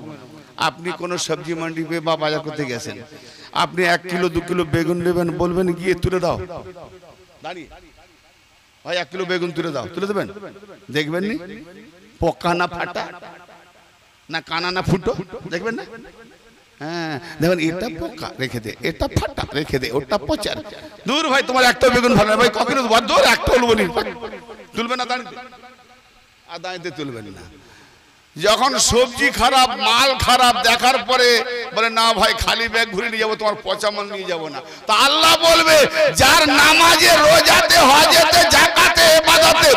আপনি কোন সবজি মান্ডি পে বা বাজার করতে গেছেন, আপনি 1 কিলো 2 কিলো বেগুন নেবেন, বলবেন গিয়ে তুলে দাও, দাঁড়িয়ে ভাই 1 কিলো বেগুন তুলে দাও, তুলে দেবেন? দেখবেন নি পোকা না ফাটা, না কানা না ফুটো, দেখবেন না? হ্যাঁ, দেখবেন এটা পোকা রেখে দে, এটা ফাটা রেখে দে, ওটা পচা। দূর ভাই, তোমার একটা বেগুন ভালো ভাই, কখনো দূর একটা বলি তুলবে না, দাঁড়িয়ে আর দাঁড়িয়ে তুলবেন না। যখন সবজি খারাপ, মাল খারাপ দেখার পরে বলে না ভাই খালি ব্যাগ ঘুরে নিয়ে যাবো, তোমার পচা মাল নিয়ে যাবো না। তা আল্লাহ বলবে, যার নামাজে, রোজাতে, হজেতে, যাকাতে, ইবাদতে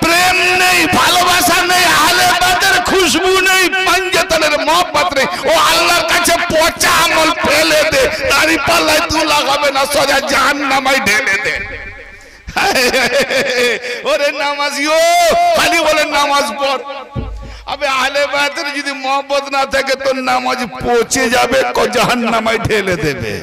প্রেম নেই, ভালোবাসা নেই, আহলে বাইতের খুশবু নেই, পাঞ্জাতনের মহব্বত নেই, ও আল্লাহর কাছে পচা আমল ফেলে দে, দাড়ি পাল্লায় তুই লাগাবে না, সোজা জাহান্নামায় ঢেলে দে। ওরে নামাজিও, খালি বলে নামাজ পড়। আবে আহলে বাইতের যদি মহব্বত না থাকে তো নামাজ পচে যাবে, জাহান্নামায় ঢেলে দেবে।